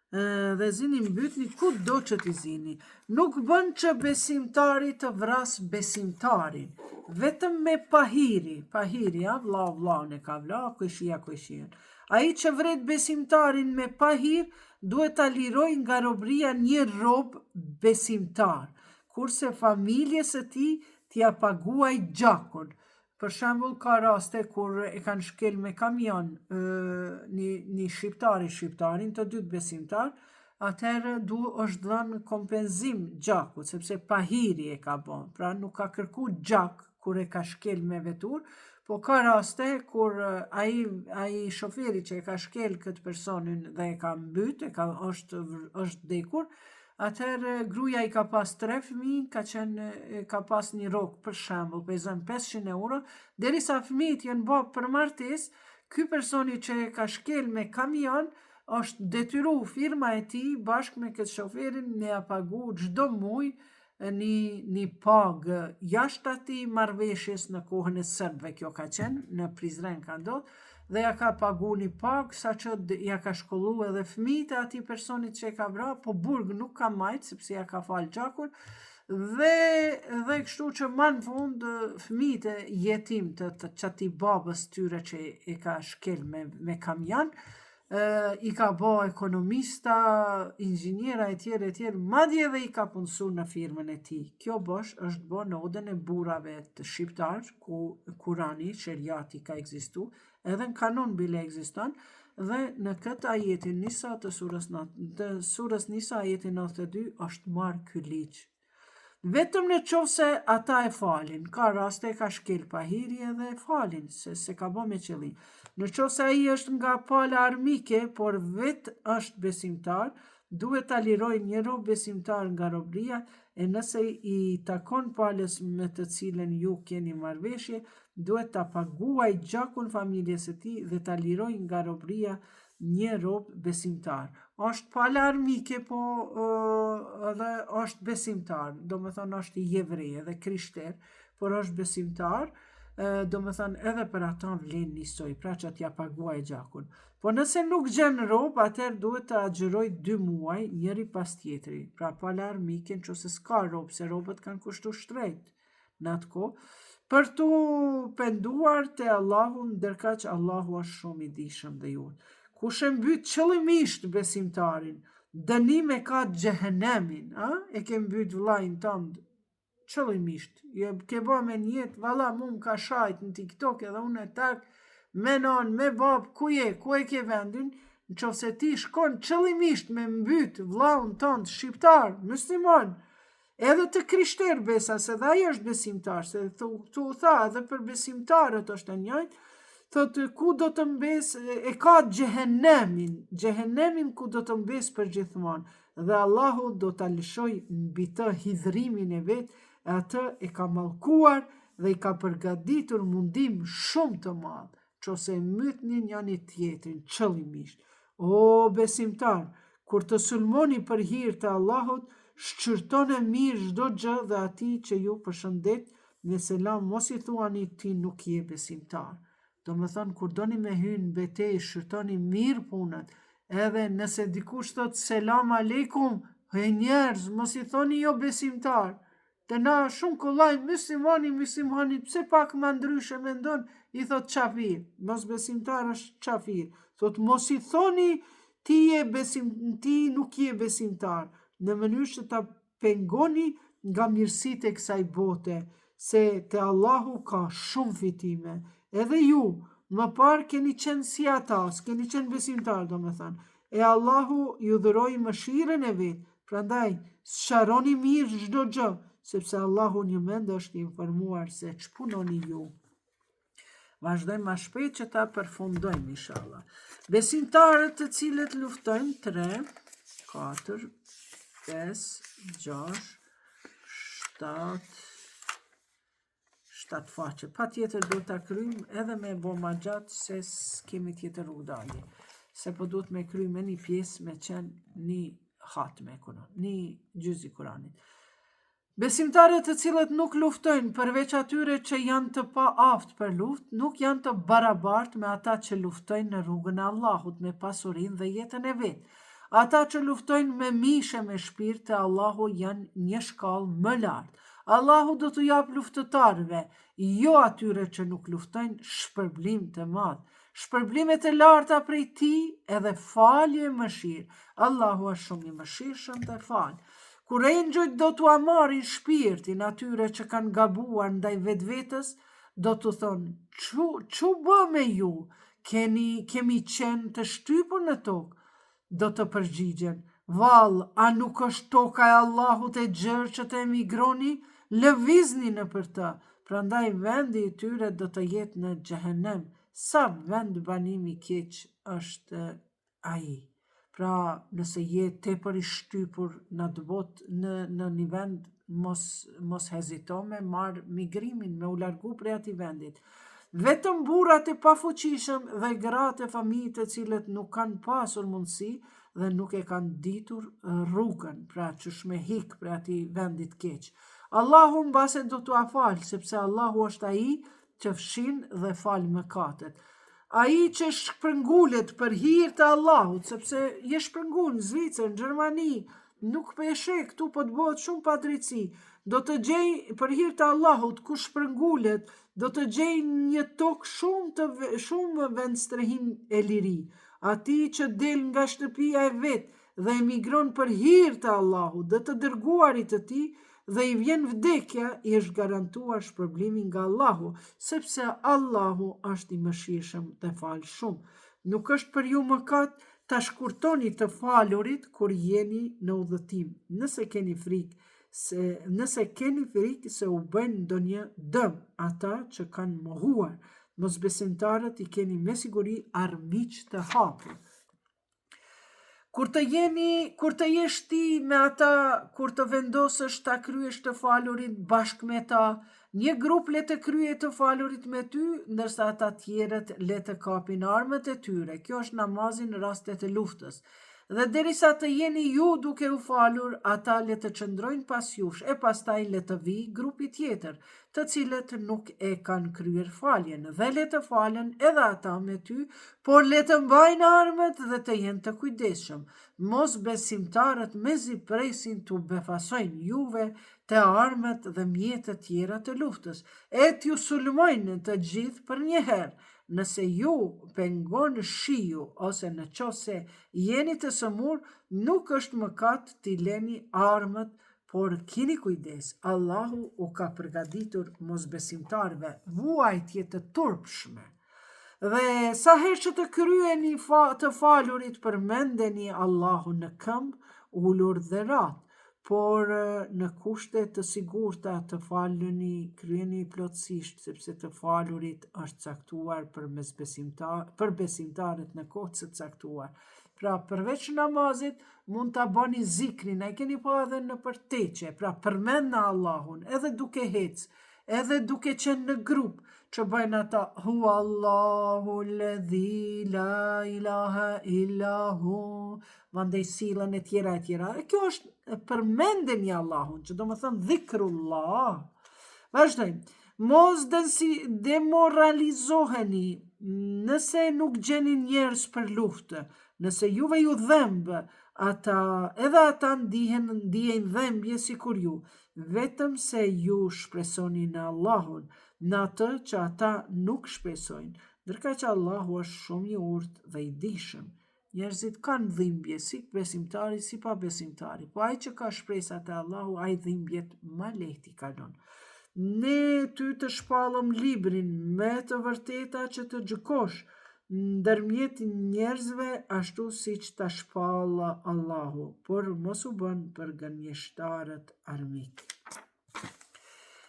Dhe zini mbytni kudo që t'i zini. Nuk bën që besimtari të vras besimtarin, vetëm me pahiri, vlla ne ka vlla, këshia. Ai që vret besimtarin me pahir, duhet ta liroj nga robria një rob besimtar, kurse familjes së tij t'ia paguaj gjakun. Për shembull, ka raste kur e kanë shkel me kamion një shqiptarin të dytë besimtar, atëherë është dhënë kompenzim gjakut, sepse pahiri e ka bën, pra nuk ka kërku gjak kur e ka shkel me vetur, po ka raste kur ai shoferi që e ka shkel këtë personin dhe e ka mbyt, është dekur, atëherë gruaja I ka pas 3 fëmijë, ka pas një rok për shembull, pezon 500 euro, derisa fëmijët janë bë për martesë, ky personi që e ka shkel me kamion është detyru firma e tij bashkë me këtë shoferin me ia pagu çdo muaj një pagë jashtë atij marrëveshjes në kohën e serbëve, kjo ka qenë në Prizren ka ndodhur, dhe ja ka pagu një pagë sa që ja ka shkollu edhe fëmijët e atij personit që e ka vra, po burg nuk ka majt, sepse ja ka fal gjakun, dhe kështu që më në fund fëmijët e jetim të çati babës tyre që e ka shkel me kamion, I ka bë ekonomista, inxhiniera etjera, madje edhe I ka punësu në firmën e tij. Kjo është bë në odën e burrave të shqiptar, ku Kurani, Sheriati ka ekzistu, edhe në kanon bile ekziston, dhe në këtë ajetin Nisa të surës Nisa ajetin 92 është marrë ky ligj. Vetëm në qoftë se ata e falin, ka raste ka shkel pahiri edhe e falin, se ka bë me qëllim. Në qoftë se ai është nga pala armike, por vetë është besimtar, duhet ta liroj një rob besimtar nga robëria, e nëse i takon palës me të cilën ju keni marrëveshje, duhet ta paguaj gjakun familjes së tij dhe ta liroj nga robëria një rob besimtar. Është pala armike, po edhe është besimtar, do me thonë është i jevrej edhe krishter, por është besimtar, do me thonë edhe për ata vlen njësoj, pra që t'ja paguaj gjakun. Po nëse nuk gjen rob, atëherë duhet të agjëroj 2 muaj, njëri pas tjetri. Pra pala armike nëse s'ka rob, se robët kanë kushtu shtrejt në atë kohë, për tu penduar te Allahu, ndërkaq Allahu është shumë i dijshëm dhe ju. Kush e mbyt qëllimisht besimtarin, dënim e ka xhehenemin, e ke mbyt vllajin tënd qëllimisht, ke ba me njetë, valla mu më ka shajt në TikTok edhe unë e tak, me non, me bab, ku e ke vendin, në qofse ti shkon qëllimisht me mbyt vllaun tënd shqiptar, musliman, edhe të krishter besa, se dhe ajo është besimtar, se tu tha edhe për besimtarët është e njëjtë, thotë ku do të mbes, e ka xhehenemin ku do të mbes për gjithmonë, dhe Allahu do ta lëshoj mbi të hidhrimin e vet, e atë e ka mallkuar dhe i ka përgatitur mundim shumë të madh, nëse mytni njëri tjetrin qëllimisht. O besimtar, kur të sulmoni për hir të Allahut, shqyrtoni mirë çdo gjë dhe atij që ju përshëndet me selam, mos i thuani ti nuk je besimtar. Do me thonë, kur doni me hynë betej, shqyrtoni mirë punët, edhe nëse dikush thot selam aleikum, he njerëz, mos i thoni jo besimtar. Të na shumë kollaj muslimani, pse pak ma ndryshe mendon, i thot qafir, mos besimtar është qafir. Thot mos i thoni ti nuk je besimtar, në mënyrë që ta pengoni nga mirësitë e kësaj bote, se te Allahu ka shumë fitime. Edhe ju, më parë keni qenë si ata, s'keni qenë besimtar, do me thënë. E Allahu ju dhuroi mëshirën e vet, prandaj sharoni mirë çdo gjë, sepse Allahu një mend është informuar se ç'punoni ju. Vazhdojmë më shpejt që ta përfundojmë inshallah. Besimtarët të cilët luftojnë 3, 4, 5, 6, 7 faqe. Pa tjetër do të krymë edhe me bo ma gjatë se s'kemi tjetër udalje. Se po do të me krymë një pjesë me qenë një hatme, një gjyzi Kuranit. Besimtarët të cilët nuk luftojnë, përveç atyre që janë të pa aftë për luft, nuk janë të barabartë me ata që luftojnë në rrugën e Allahut me pasurinë dhe jetën e vetë. Ata që luftojnë me mishe me shpirt të Allahu janë një shkallë më lartë. Allahu do të jap luftëtarëve, jo atyre që nuk luftojnë, shpërblim të madh. Shpërblimet e larta prej tij edhe falje e mëshirë. Allahu është shumë i mëshirshëm dhe fal. Kur engjëjt do t'u marrin shpirtin atyre që kanë gabuar ndaj vetvetes, do t'u thonë, çu bë me ju? Kemi qenë të shtypur në tokë? Do të përgjigjen, vallë, a nuk është toka e Allahut e gjerë që të emigroni? Lëvizni në për të, prandaj vendi i tyre do të jetë në xhehenem. Sa vend banimi keq është ai. Pra, nëse je tepër i shtypur në të botë në një vend, mos hezito me marr migrimin, me u largu prej atij vendit. Vetëm burrat e pafuqishëm dhe gratë e familjes të cilët nuk kanë pasur mundësi dhe nuk e kanë ditur rrugën, pra qysh me hik prej atij vendit keq. Allahu mbase do t'u afal, sepse Allahu është ai që fshin dhe fal mëkatet. Ai që shpërngulet për hir të Allahut, sepse je shpërngul në Zvicër, në Gjermani, nuk po e sheh këtu, po të bëhet shumë padrejtësi. Do të gjej për hir të Allahut ku shpërngulet, do të gjej një tokë shumë vend strehim e liri. Ati që del nga shtëpia e vet dhe emigron për hir të Allahut dhe të dërguarit të tij, dhe i vjen vdekja, i është garantuar shpërblimi nga Allahu, sepse Allahu është i mëshirshëm dhe falshëm. Nuk është për ju mëkat ta shkurtoni të falurit kur jeni në udhëtim, nëse keni frikë se u bën ndonjë dëm ata që kanë mohuar. Mosbesimtarët i keni me siguri armiq të hapur. Kur të jesh ti me ata, kur të vendosësh ta kryesh të falurit bashkë me ta, një grup le të krye të falurit me ty, ndërsa ata tjerët le të kapin armët e tyre. Kjo është namazi në rastet e luftës. Dhe derisa të jeni ju duke u falur, ata le të qëndrojnë pas jush, e pastaj le të vi grupi tjetër, të cilët nuk e kanë kryer faljen, dhe le të falen edhe ata me ty, por le të mbajnë armët dhe të jenë të kujdesshëm. Mos besimtarët mezi presin të befasojnë juve të armët dhe mjetët tjera të luftës, e t'ju sulmojnë të gjithë për një herë. Nëse ju pengon shiu ose në qose jeni të sëmur, nuk është mëkat t'i leni armët, por kini kujdes, Allahu u ka përgatitur mosbesimtarve vuajtje të turpshme. Dhe sa herë që të kryeni të falurit, përmendeni Allahun në këmbë, ulur dhe rahat, por në kushte të sigurta të faluni, kryeni plotësisht, sepse të falurit është caktuar për besimtarët në kohë të caktuar. Pra përveç namazit mund ta bëni zikrin, ai keni pa edhe në përteqe, pra përmend në Allahun, edhe duke hec, edhe duke qenë në grup, që bëjnë ata hu Allahu ledhi la ilaha illa hu, mandej silën e tjera e tjera. E kjo është përmendeni Allahun, që do më thënë dhikrullah. Vazhdojmë. Mos demoralizoheni nëse nuk gjeni njerëz për luftë, nëse juve ju dhembë, edhe ata ndihen dhembje sikur ju, vetëm se ju shpresoni në Allahun, në atë që ata nuk shpresojnë, ndërka që Allahu është shumë i urtë dhe i dishëm. Njerëzit kanë dhimbje, si besimtari, si pa besimtari, po ai që ka shpresat e Allahu, ai dhimbjet ma lehti kalon. Ne ty të shpallëm librin me të vërteta që të gjykosh ndërmjet njerëzve ashtu si që ta shpalla Allahu, por mos u bën për gënjeshtarët armik.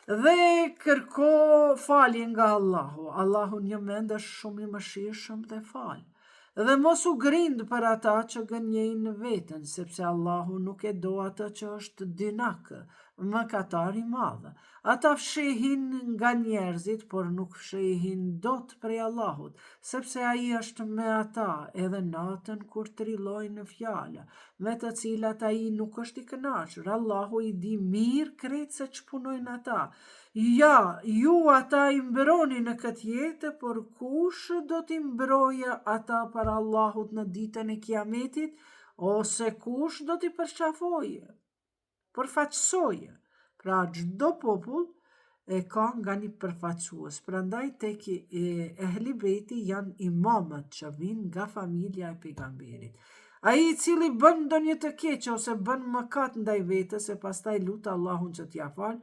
Dhe kërko falje nga Allahu. Allahu një mend është shumë i mëshirshëm dhe fal. Dhe mos u grind për ata që gënjejnë veten, sepse Allahu nuk e do atë që është dinak, mëkatar i madh. Ata fshehin nga njerëzit, por nuk fshehin dot prej Allahut, sepse ai është me ata edhe natën kur trillojnë në fjalë, me të cilat ai nuk është i kënaqur. Allahu i di mirë krejt se ç'punojnë ata. Ja, ju ata i mbroni në këtë jetë, por kush do t'i mbroje ata për Allahut në ditën e kiametit, ose kush do t'i përqafoje, përfaqësoje. Pra çdo popull e ka nga një përfaqësues. Prandaj tek ehli bejti janë imamët që vinë nga familja e pejgamberit. Ai i cili bën ndonjë të keq ose bën mëkat ndaj vetes e pastaj lut Allahun që t'ia fal,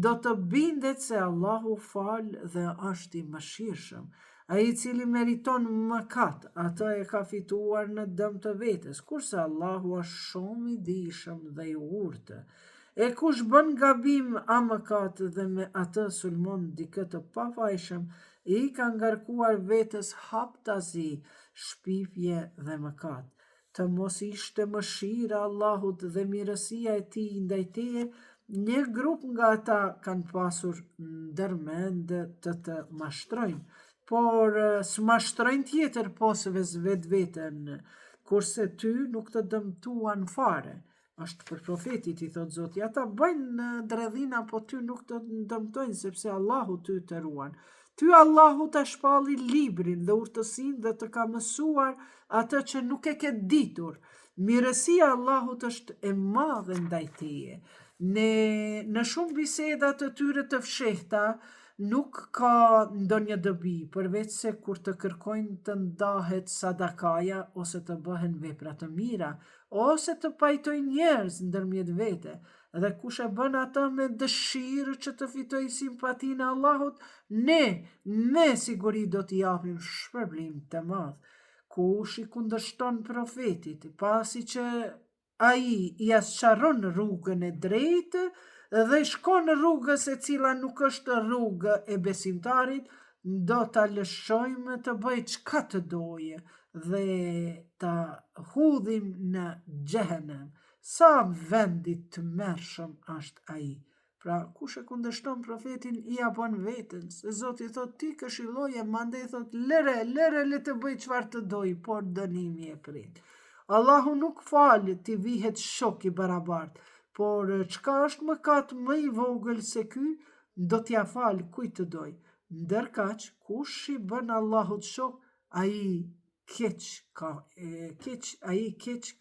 do të bindet se Allahu fal dhe është i mëshirshëm. Ai i cili meriton mëkat, atë e ka fituar në dëm të vetes, kurse Allahu është shumë i dishëm dhe i urtë. E kush bën gabim a mëkat dhe me atë sulmon dikë të pafajshëm, i ka ngarkuar vetes haptazi, shpifje dhe mëkat. Të mos ishte mëshira Allahut dhe mirësia e tij ndaj teje, një grup nga ata kanë pasur ndërmend të mashtrojnë, por s'mashtrojnë tjetër posëve vetveten, kurse ty nuk të dëmtuan fare. Është për profetit, i thot Zoti, ata bëjnë dredhina, po ty nuk të dëmtojnë, sepse Allahu ty të ruan. Ty Allahu të shpalli librin dhe urtësin dhe të ka mësuar atë që nuk e ke ditur. Mirësia Allahut është e madhe ndaj teje. Në shumë biseda të tyre të fshehta nuk ka ndonjë dobi, përveç se kur të kërkojnë të ndahet sadakaja ose të bëhen vepra të mira, ose të pajtojnë njerëz ndërmjet vete. Dhe kush e bën atë me dëshirë që të fitoj simpatinë e Allahut, ne me siguri do t'i japim shpërblim të madh. Kush i kundërshton profetit, pasi që ai i asqarron rrugën e drejtë dhe shkon rrugës e cila nuk është rrugë e besimtarit, do ta lëshojmë të bëj çka të doje dhe ta hudhim në xhehenem. Sa vendit të mërshëm është ai. Pra, kush e kundërshton profetin i bën veten, se Zoti thot ti këshilloje, mandej thot lëre le të bëj çfarë të doj, por dënimi e prit. Allahu nuk falë ti vihet shok i barabart, por çka është mëkat më i vogël se ky, do t'ja fal kujt të doj. Ndërkaq, kush i bën Allahut shok, ai keq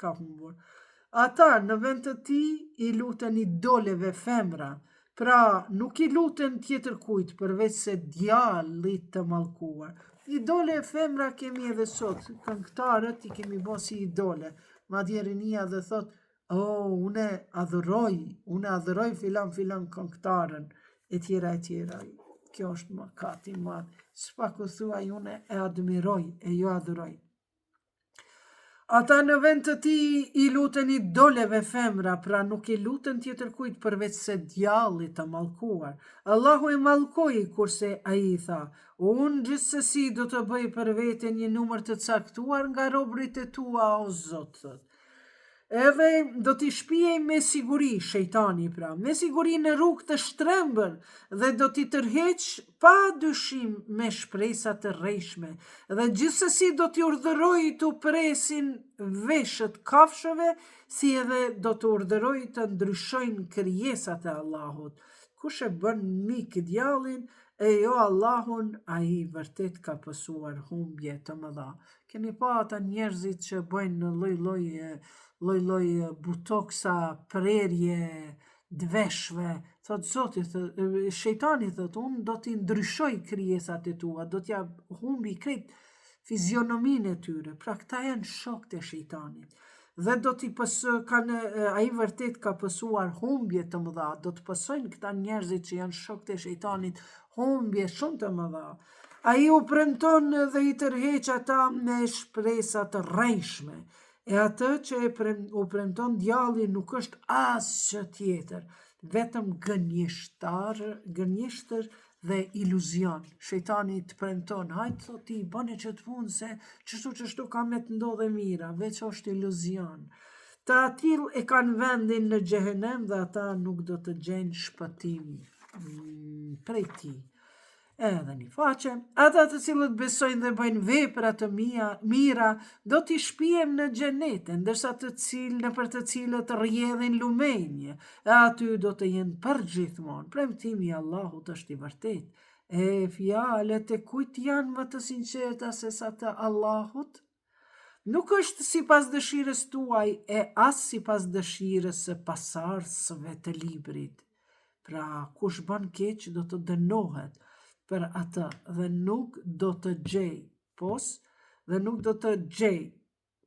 ka humbur. Ata në vend të ti i luten idoleve femra, pra nuk i luten tjetër kujt përveç se djallit të mallkuar. Idole femra kemi edhe sot, këngëtarët i kemi bërë si idole. Madje rinia dhe thot, une adhuroj filan këngëtarën, e tjera. Kjo është mëkat i madh. S'paku thuaj une e admiroj, e jo adhuroj. Ata në vend të ti i luten idoleve femra, pra nuk i luten tjetër kujt përveç se djallit të mallkuar. Allahu e mallkoi kurse ai i tha, unë gjithsesi do të bëj për vete një numër të caktuar nga robrit e tua, o Zot, thot. Edhe do t'i shpijej me siguri, shejtani pra, me siguri në rrugë të shtrembër dhe do t'i tërheq pa dyshim me shpresa të rrejshme dhe gjithsesi do t'i urdhëroj të presin veshët kafshëve si edhe do të urdhëroj të ndryshojnë krijesat e Allahut. Kush e bën mik djallin e jo Allahun, ai vërtet ka pësuar humbje të mëdha. Keni pa ata njerëzit që bëjnë në lloj butoksa, prerje, dveshve, thot Zoti, shejtani thot, unë do t'i ndryshoj krijesat e tua, do t'ja humbi krejt fizionominë e tyre, pra këta janë shokët e shejtanit. Dhe do t'i ai vërtet ka pësuar humbje të mëdha, do të pësojnë këta njerëzit që janë shokët e shejtanit humbje shumë të mëdha. Ai u premton dhe i tërheq ata me shpresa të rrejshme. E atë që u premton djalli nuk është asgjë tjetër, vetëm gënjeshtër dhe iluzion. Shejtani të premton, hajtë thot ti, bëne që të punë se qështu ka me të ndodhe mira, veç është iluzion. Ta atil e kanë vendin në xhehenem dhe ata nuk do të gjenë shpëtim prej ti. Edhe një faqe, ata të cilët besojnë dhe bëjnë vepra të mira, do t'i shpijem në xhenet, ndërsa nëpër të cilët rrjedhin lumenje, e aty do të jenë përgjithmonë. Premtimi i Allahut është i vërtet. E fjalët e kujt janë më të sinqerta se sa të Allahut? Nuk është sipas dëshirës tuaj e as sipas dëshirës së pasardhësve të librit. Pra, kush bën keq do të dënohet për atë dhe nuk do të gjej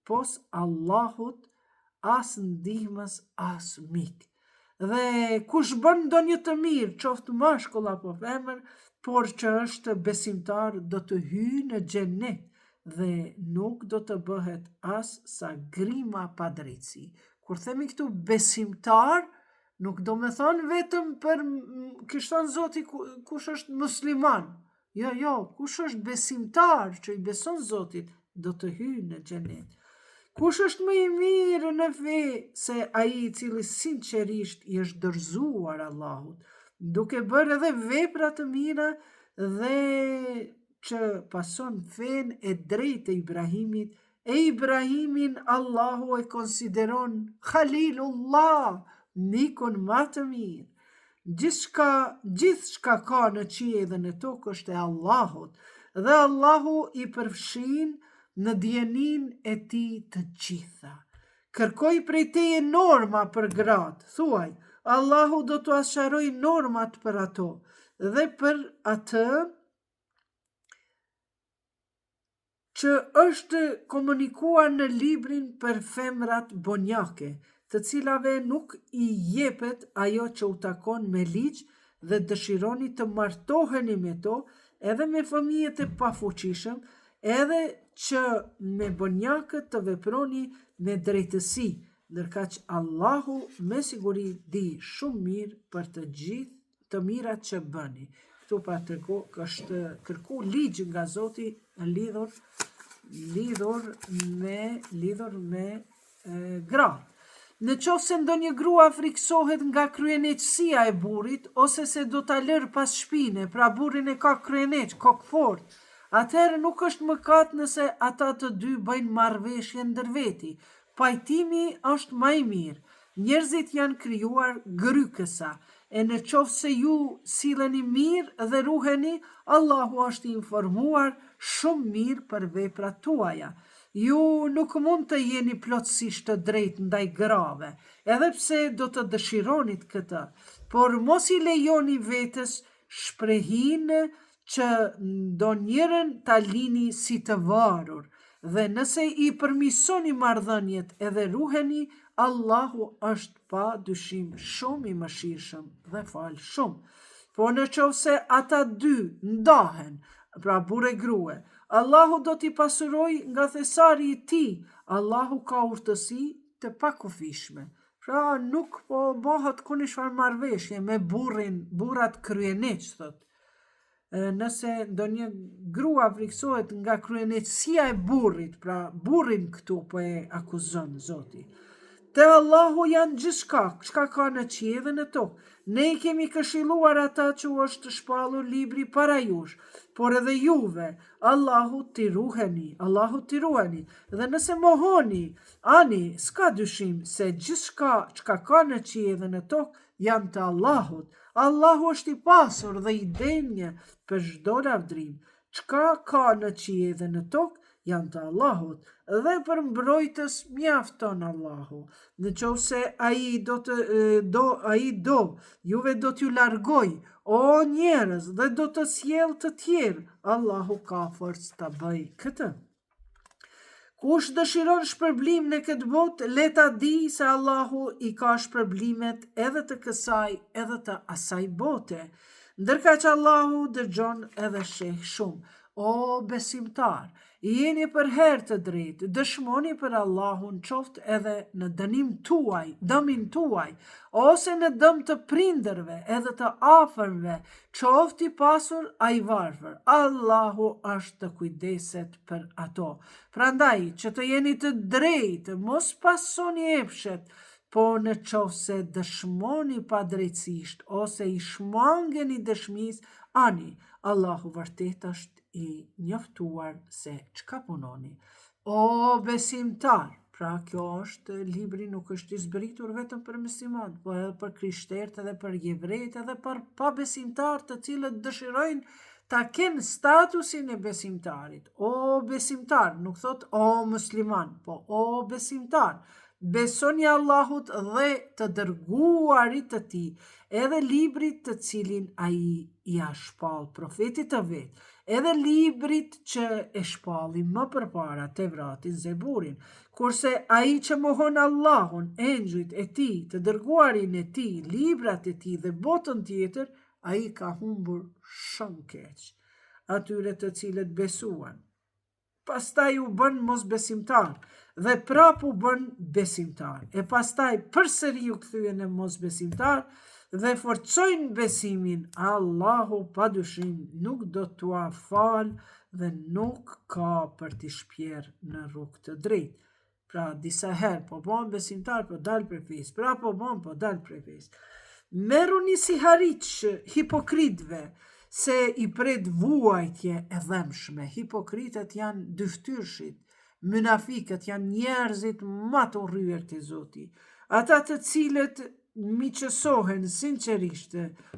pos Allahut as ndihmës as mik. Dhe kush bën ndonjë të mirë, qoftë mashkull apo femër, por që është besimtar, do të hyjë në xhenet dhe nuk do të bëhet as sa grima pa drejtësi. Kur themi këtu besimtar, nuk do me thonë vetëm për kishton Zoti kush është musliman. Jo, kush është besimtar që i beson Zotit, do të hyjë në xhenet. Kush është më i mirë në fe se ai i cili sinqerisht i është dorëzuar Allahut, duke bërë edhe vepra të mira dhe që pason fen e drejtë e Ibrahimit, e Ibrahimin Allahu e konsideron Khalilullah, mikun më të mirë. Gjithçka ka në qiell dhe në tokë është e Allahut, dhe Allahu i përfshin në dijenin e tij të gjitha. Kërkoj prej teje norma për gratë, thuaj, Allahu do t'u asharoj normat për ato, dhe për atë që është komunikuar në librin për femrat bonjake, të cilave nuk i jepet ajo që u takon me ligj dhe dëshironi të martoheni me to, edhe me fëmijët e pafuqishëm, edhe që me bonjakët të veproni me drejtësi, ndërkaq Allahu me siguri di shumë mirë për të gjithë të mirat që bëni. këtu pa të është kërku ligj nga Zoti lidhur me gratë. Në qoftë se ndonjë grua friksohet nga kryeneqësia e burrit ose se do ta lërë pas shpine, pra burrin e ka kryeneq, kokfort, atëherë nuk është mëkat nëse ata të dy bëjnë marrëveshje ndërveti. Pajtimi është më i mirë. Njerëzit janë krijuar grykësa, e në qoftë se ju silleni mirë dhe ruheni, Allahu është informuar shumë mirë për veprat tuaja. Ju nuk mund të jeni plotësisht të drejtë ndaj grave, edhe pse do të dëshironit këtë, por mos i lejoni vetes shprehinë që ndonjërin ta lini si të varur, dhe nëse i përmisoni marrëdhëniet edhe ruheni, Allahu është pa dyshim shumë i mëshirshëm dhe fal shumë. Po në qoftë se ata dy ndahen, pra burr e grua, Allahu do t'i pasuroj nga thesari i tij. Allahu ka urtësi të pakufishme. Pra nuk po bëhet kunishfar marrëveshje me burrat kryeneq, thot. Nëse ndonjë grua friksohet nga kryeneqësia e burrit, pra burrin këtu po e akuzon Zoti. Te Allahu janë gjithçka, çka ka në qiell dhe në tokë. Ne i kemi këshilluar ata që u është shpallur libri para jush, por edhe juve, Allahu t'i ruheni, dhe nëse mohoni, ani, s'ka dyshim se gjithçka çka ka në qiell dhe në tokë janë të Allahut. Allahu është i pasur dhe i denjë për çdo lavdrim. Çka ka në qiell dhe në tokë janë të Allahut, dhe për mbrojtës mjafton Allahu. Në qoftë se ai do, juve do t'ju largoj, o njerëz, dhe do të sjell të tjerë, Allahu ka forcë ta bëj këtë. Kush dëshiron shpërblim në këtë botë, le ta di se Allahu i ka shpërblimet edhe të kësaj edhe të asaj bote, ndërka që Allahu dëgjon edhe sheh shumë. O besimtar, jeni për herë të drejtë, dëshmoni për Allahun, qoftë edhe në dëmin tuaj, ose në dëm të prindërve edhe të afërmve, qoftë i pasur a i varfër. Allahu është të kujdeset për ato. Prandaj, që të jeni të drejtë, mos pasoni epshet, po në qoftë se dëshmoni pa drejtësisht, ose i shmangeni dëshmis, ani, Allahu vërtet është i njoftuar se çka punoni. O besimtar, pra kjo është libri, nuk është i zbritur vetëm për musliman, po edhe për krishterët edhe për jevrejt edhe për pabesimtarët të cilët dëshirojnë ta kenë statusin e besimtarit. O besimtar, nuk thot o musliman, po o besimtar. Besoni Allahut dhe të dërguarit të tij, edhe librit të cilin ai ja shpall profetit të vet, edhe librit që e shpalli më përpara, Tevratin, Zeburin, kurse ai që mohon Allahun, engjujt e tij, të dërguarin e tij, librat e tij dhe botën tjetër, ai ka humbur shumë keq. Atyre të cilët besuan, pastaj u bën mosbesimtar, dhe prap u bën besimtar, e pastaj përsëri u kthyen në mosbesimtar dhe forcojnë besimin, Allahu padyshim nuk do t'ua fal dhe nuk ka për t'i shpjerë në rrugë të drejtë. Pra disa herë po bën besimtar, po dal prej fesë, pra po bën, po dal prej fesë. Merruni si hariç hipokritëve, se i pret vuajtje e dhëmshme. Hipokritët janë dyftyrshit, munafikët janë njerëzit më të urryer te Zoti. Ata të cilët miqësohen sinqerisht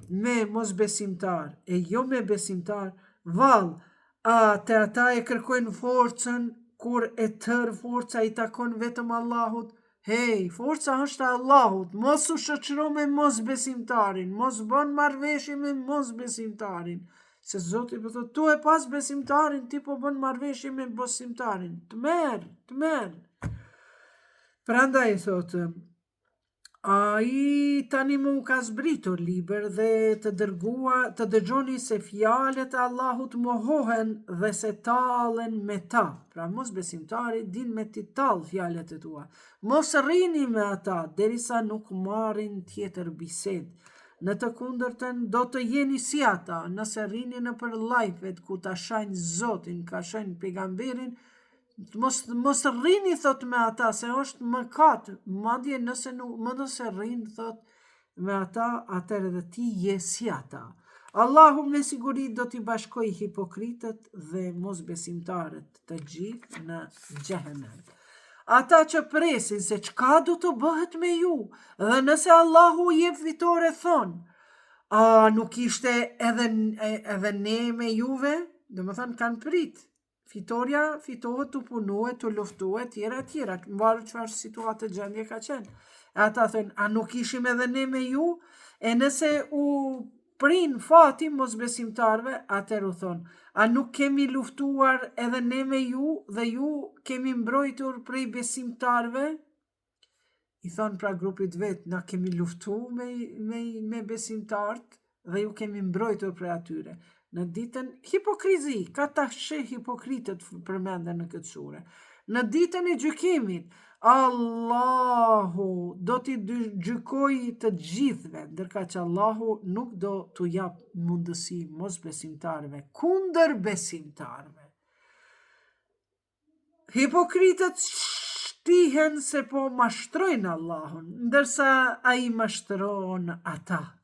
me mosbesimtar e jo me besimtar, vallë, ata e kërkojnë forcën, kur e tërë forca i takon vetëm Allahut. Hej, forca është Allahut, mos u shoqëro me mosbesimtarin, mos bën marrëveshje me mosbesimtarin. Se Zoti po thotë, tu e pas besimtarin, ti po bën marrëveshje me besimtarin. Të merr. Prandaj thotë, ai tani më ka zbritur liber dhe të dëgjoni se fjalët e Allahut mohohen dhe se tallen me ta. Pra mos besimtari din me ti tall fjalët e tua. Mos rrini me ata derisa nuk marrin tjetër bisedë. Në të kundërtën do të jeni si ata, nëse rrini në për live-et ku ta shajnë Zotin, ka shajnë pejgamberin, mos rrini thot me ata, se është mëkat, madje nëse rrini thot me ata, atëherë dhe ti je si ata. Allahu me siguri do t'i bashkoj hipokritët dhe mosbesimtarët të gjithë në xhehenem. Ata që presin se çka do të bëhet me ju, dhe nëse Allahu jep fitore thonë, nuk ishte edhe ne me juve, dhe më thënë kanë prit. Fitoria fitohet të punuet, të luftuet, tjera, mbarë çfarë situatë gjendje ka qenë. Ata thënë, a nuk ishim edhe ne me ju, e nëse u prin fati mos besimtarve, atër u thonë, a nuk kemi luftuar edhe ne me ju, dhe ju kemi mbrojtur prej besimtarve? I thonë pra grupit vetë, na kemi luftu me besimtartë, dhe ju kemi mbrojtur prej atyre. Në ditën hipokrizi, ka ta sheh hipokritët përmenden në këtë sure. Në ditën e gjykimit, Allahu do t'i gjykoj të gjithve, ndërka që Allahu nuk do t'u jap mundësi mos besimtarve, kundër besimtarve. Hipokritët shtihen se po mashtrojnë Allahun, ndërsa ai mashtron ata.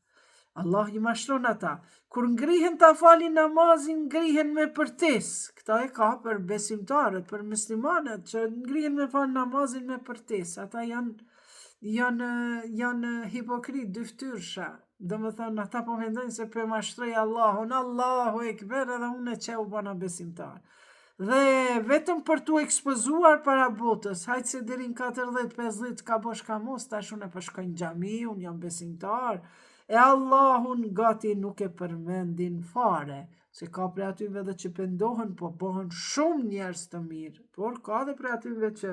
Allah i mashtron ata. Kur ngrihen ta falin namazin, ngrihen me përtes. Këta e ka për besimtarët, për muslimanët që ngrihen me falin namazin me përtes. Ata janë hipokrit, dyftyrsha. Do më thënë, ata po mendojnë se për mashtroj Allahun, Allahu ekber, edhe unë e që u bana besimtar. Dhe vetëm për t'u ekspozuar para botës, hajtë se dherin 40-50 ka bosh ka mos, tash unë e përshkojnë gjami, unë jam besimtar, e Allahun gati nuk e përmendin fare, se ka pre atyve dhe që pendohen, po bëhen shumë njerës të mirë, por ka dhe pre atyve që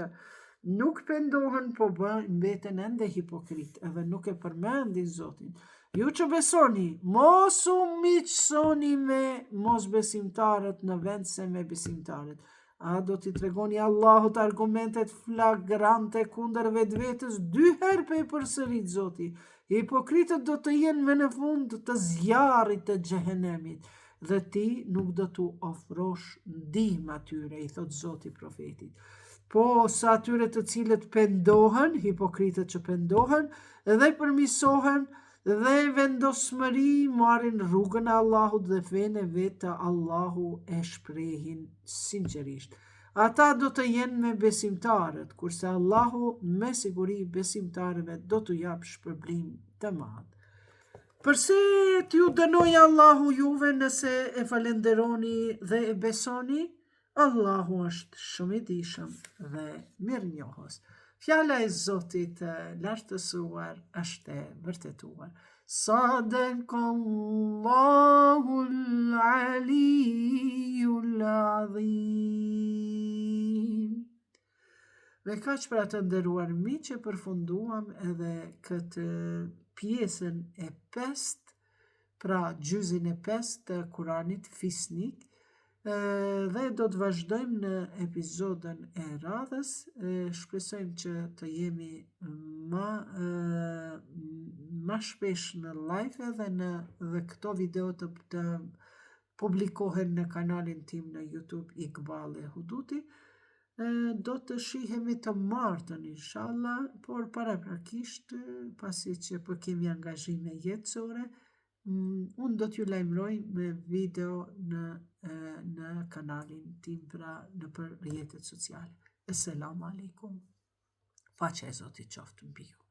nuk pendohen, po mbeten ende hipokrit, edhe nuk e përmendin Zotin. Ju që besoni, mos u miqësoni me mos besimtarët në vend se me besimtarët. A do t'i tregoni Allahut argumentet flagrante kundër vetvetes 2 herë pe i përsërit Zoti. Hipokritët do të jenë me në fund të zjarrit të xhehenemit dhe ti nuk do t'u ofrosh ndihmë atyre, i thot Zoti profetit. Po sa atyre të cilët pendohen, hipokritët që pendohen dhe përmisohen dhe vendosmëri marrin rrugën e Allahut dhe fenë e vetë Allahu e shprehin sinqerisht. Ata do të jenë me besimtarët, kurse Allahu me siguri besimtarëve do t'u jap shpërblim të madh. Përse t'ju dënoj Allahu juve nëse e falenderoni dhe e besoni? Allahu është shumë i dishëm dhe mirënjohës. Fjala e Zotit lartësuar është e vërtetuar. Sadaqallahul aliyyul azim. Me kaq për atë nderuar miq që përfunduam edhe këtë pjesën e 5, pra gjuzin e 5 të Kuranit fisnik. Dhe do të vazhdojmë në epizodën e radhës. Shpresojmë që të jemi ma shpesh në live dhe këto video të publikohen në kanalin tim në YouTube Iqbal e Huduti. Do të shihemi të martën inshallah, por paraprakisht pasi që po kemi angazhime jetësore, unë do t'ju lajmëroj me video në kanalin tim pra në për rrjetet sociale. Esselamu alaikum. Paqja e Zotit qoftë mbi ju.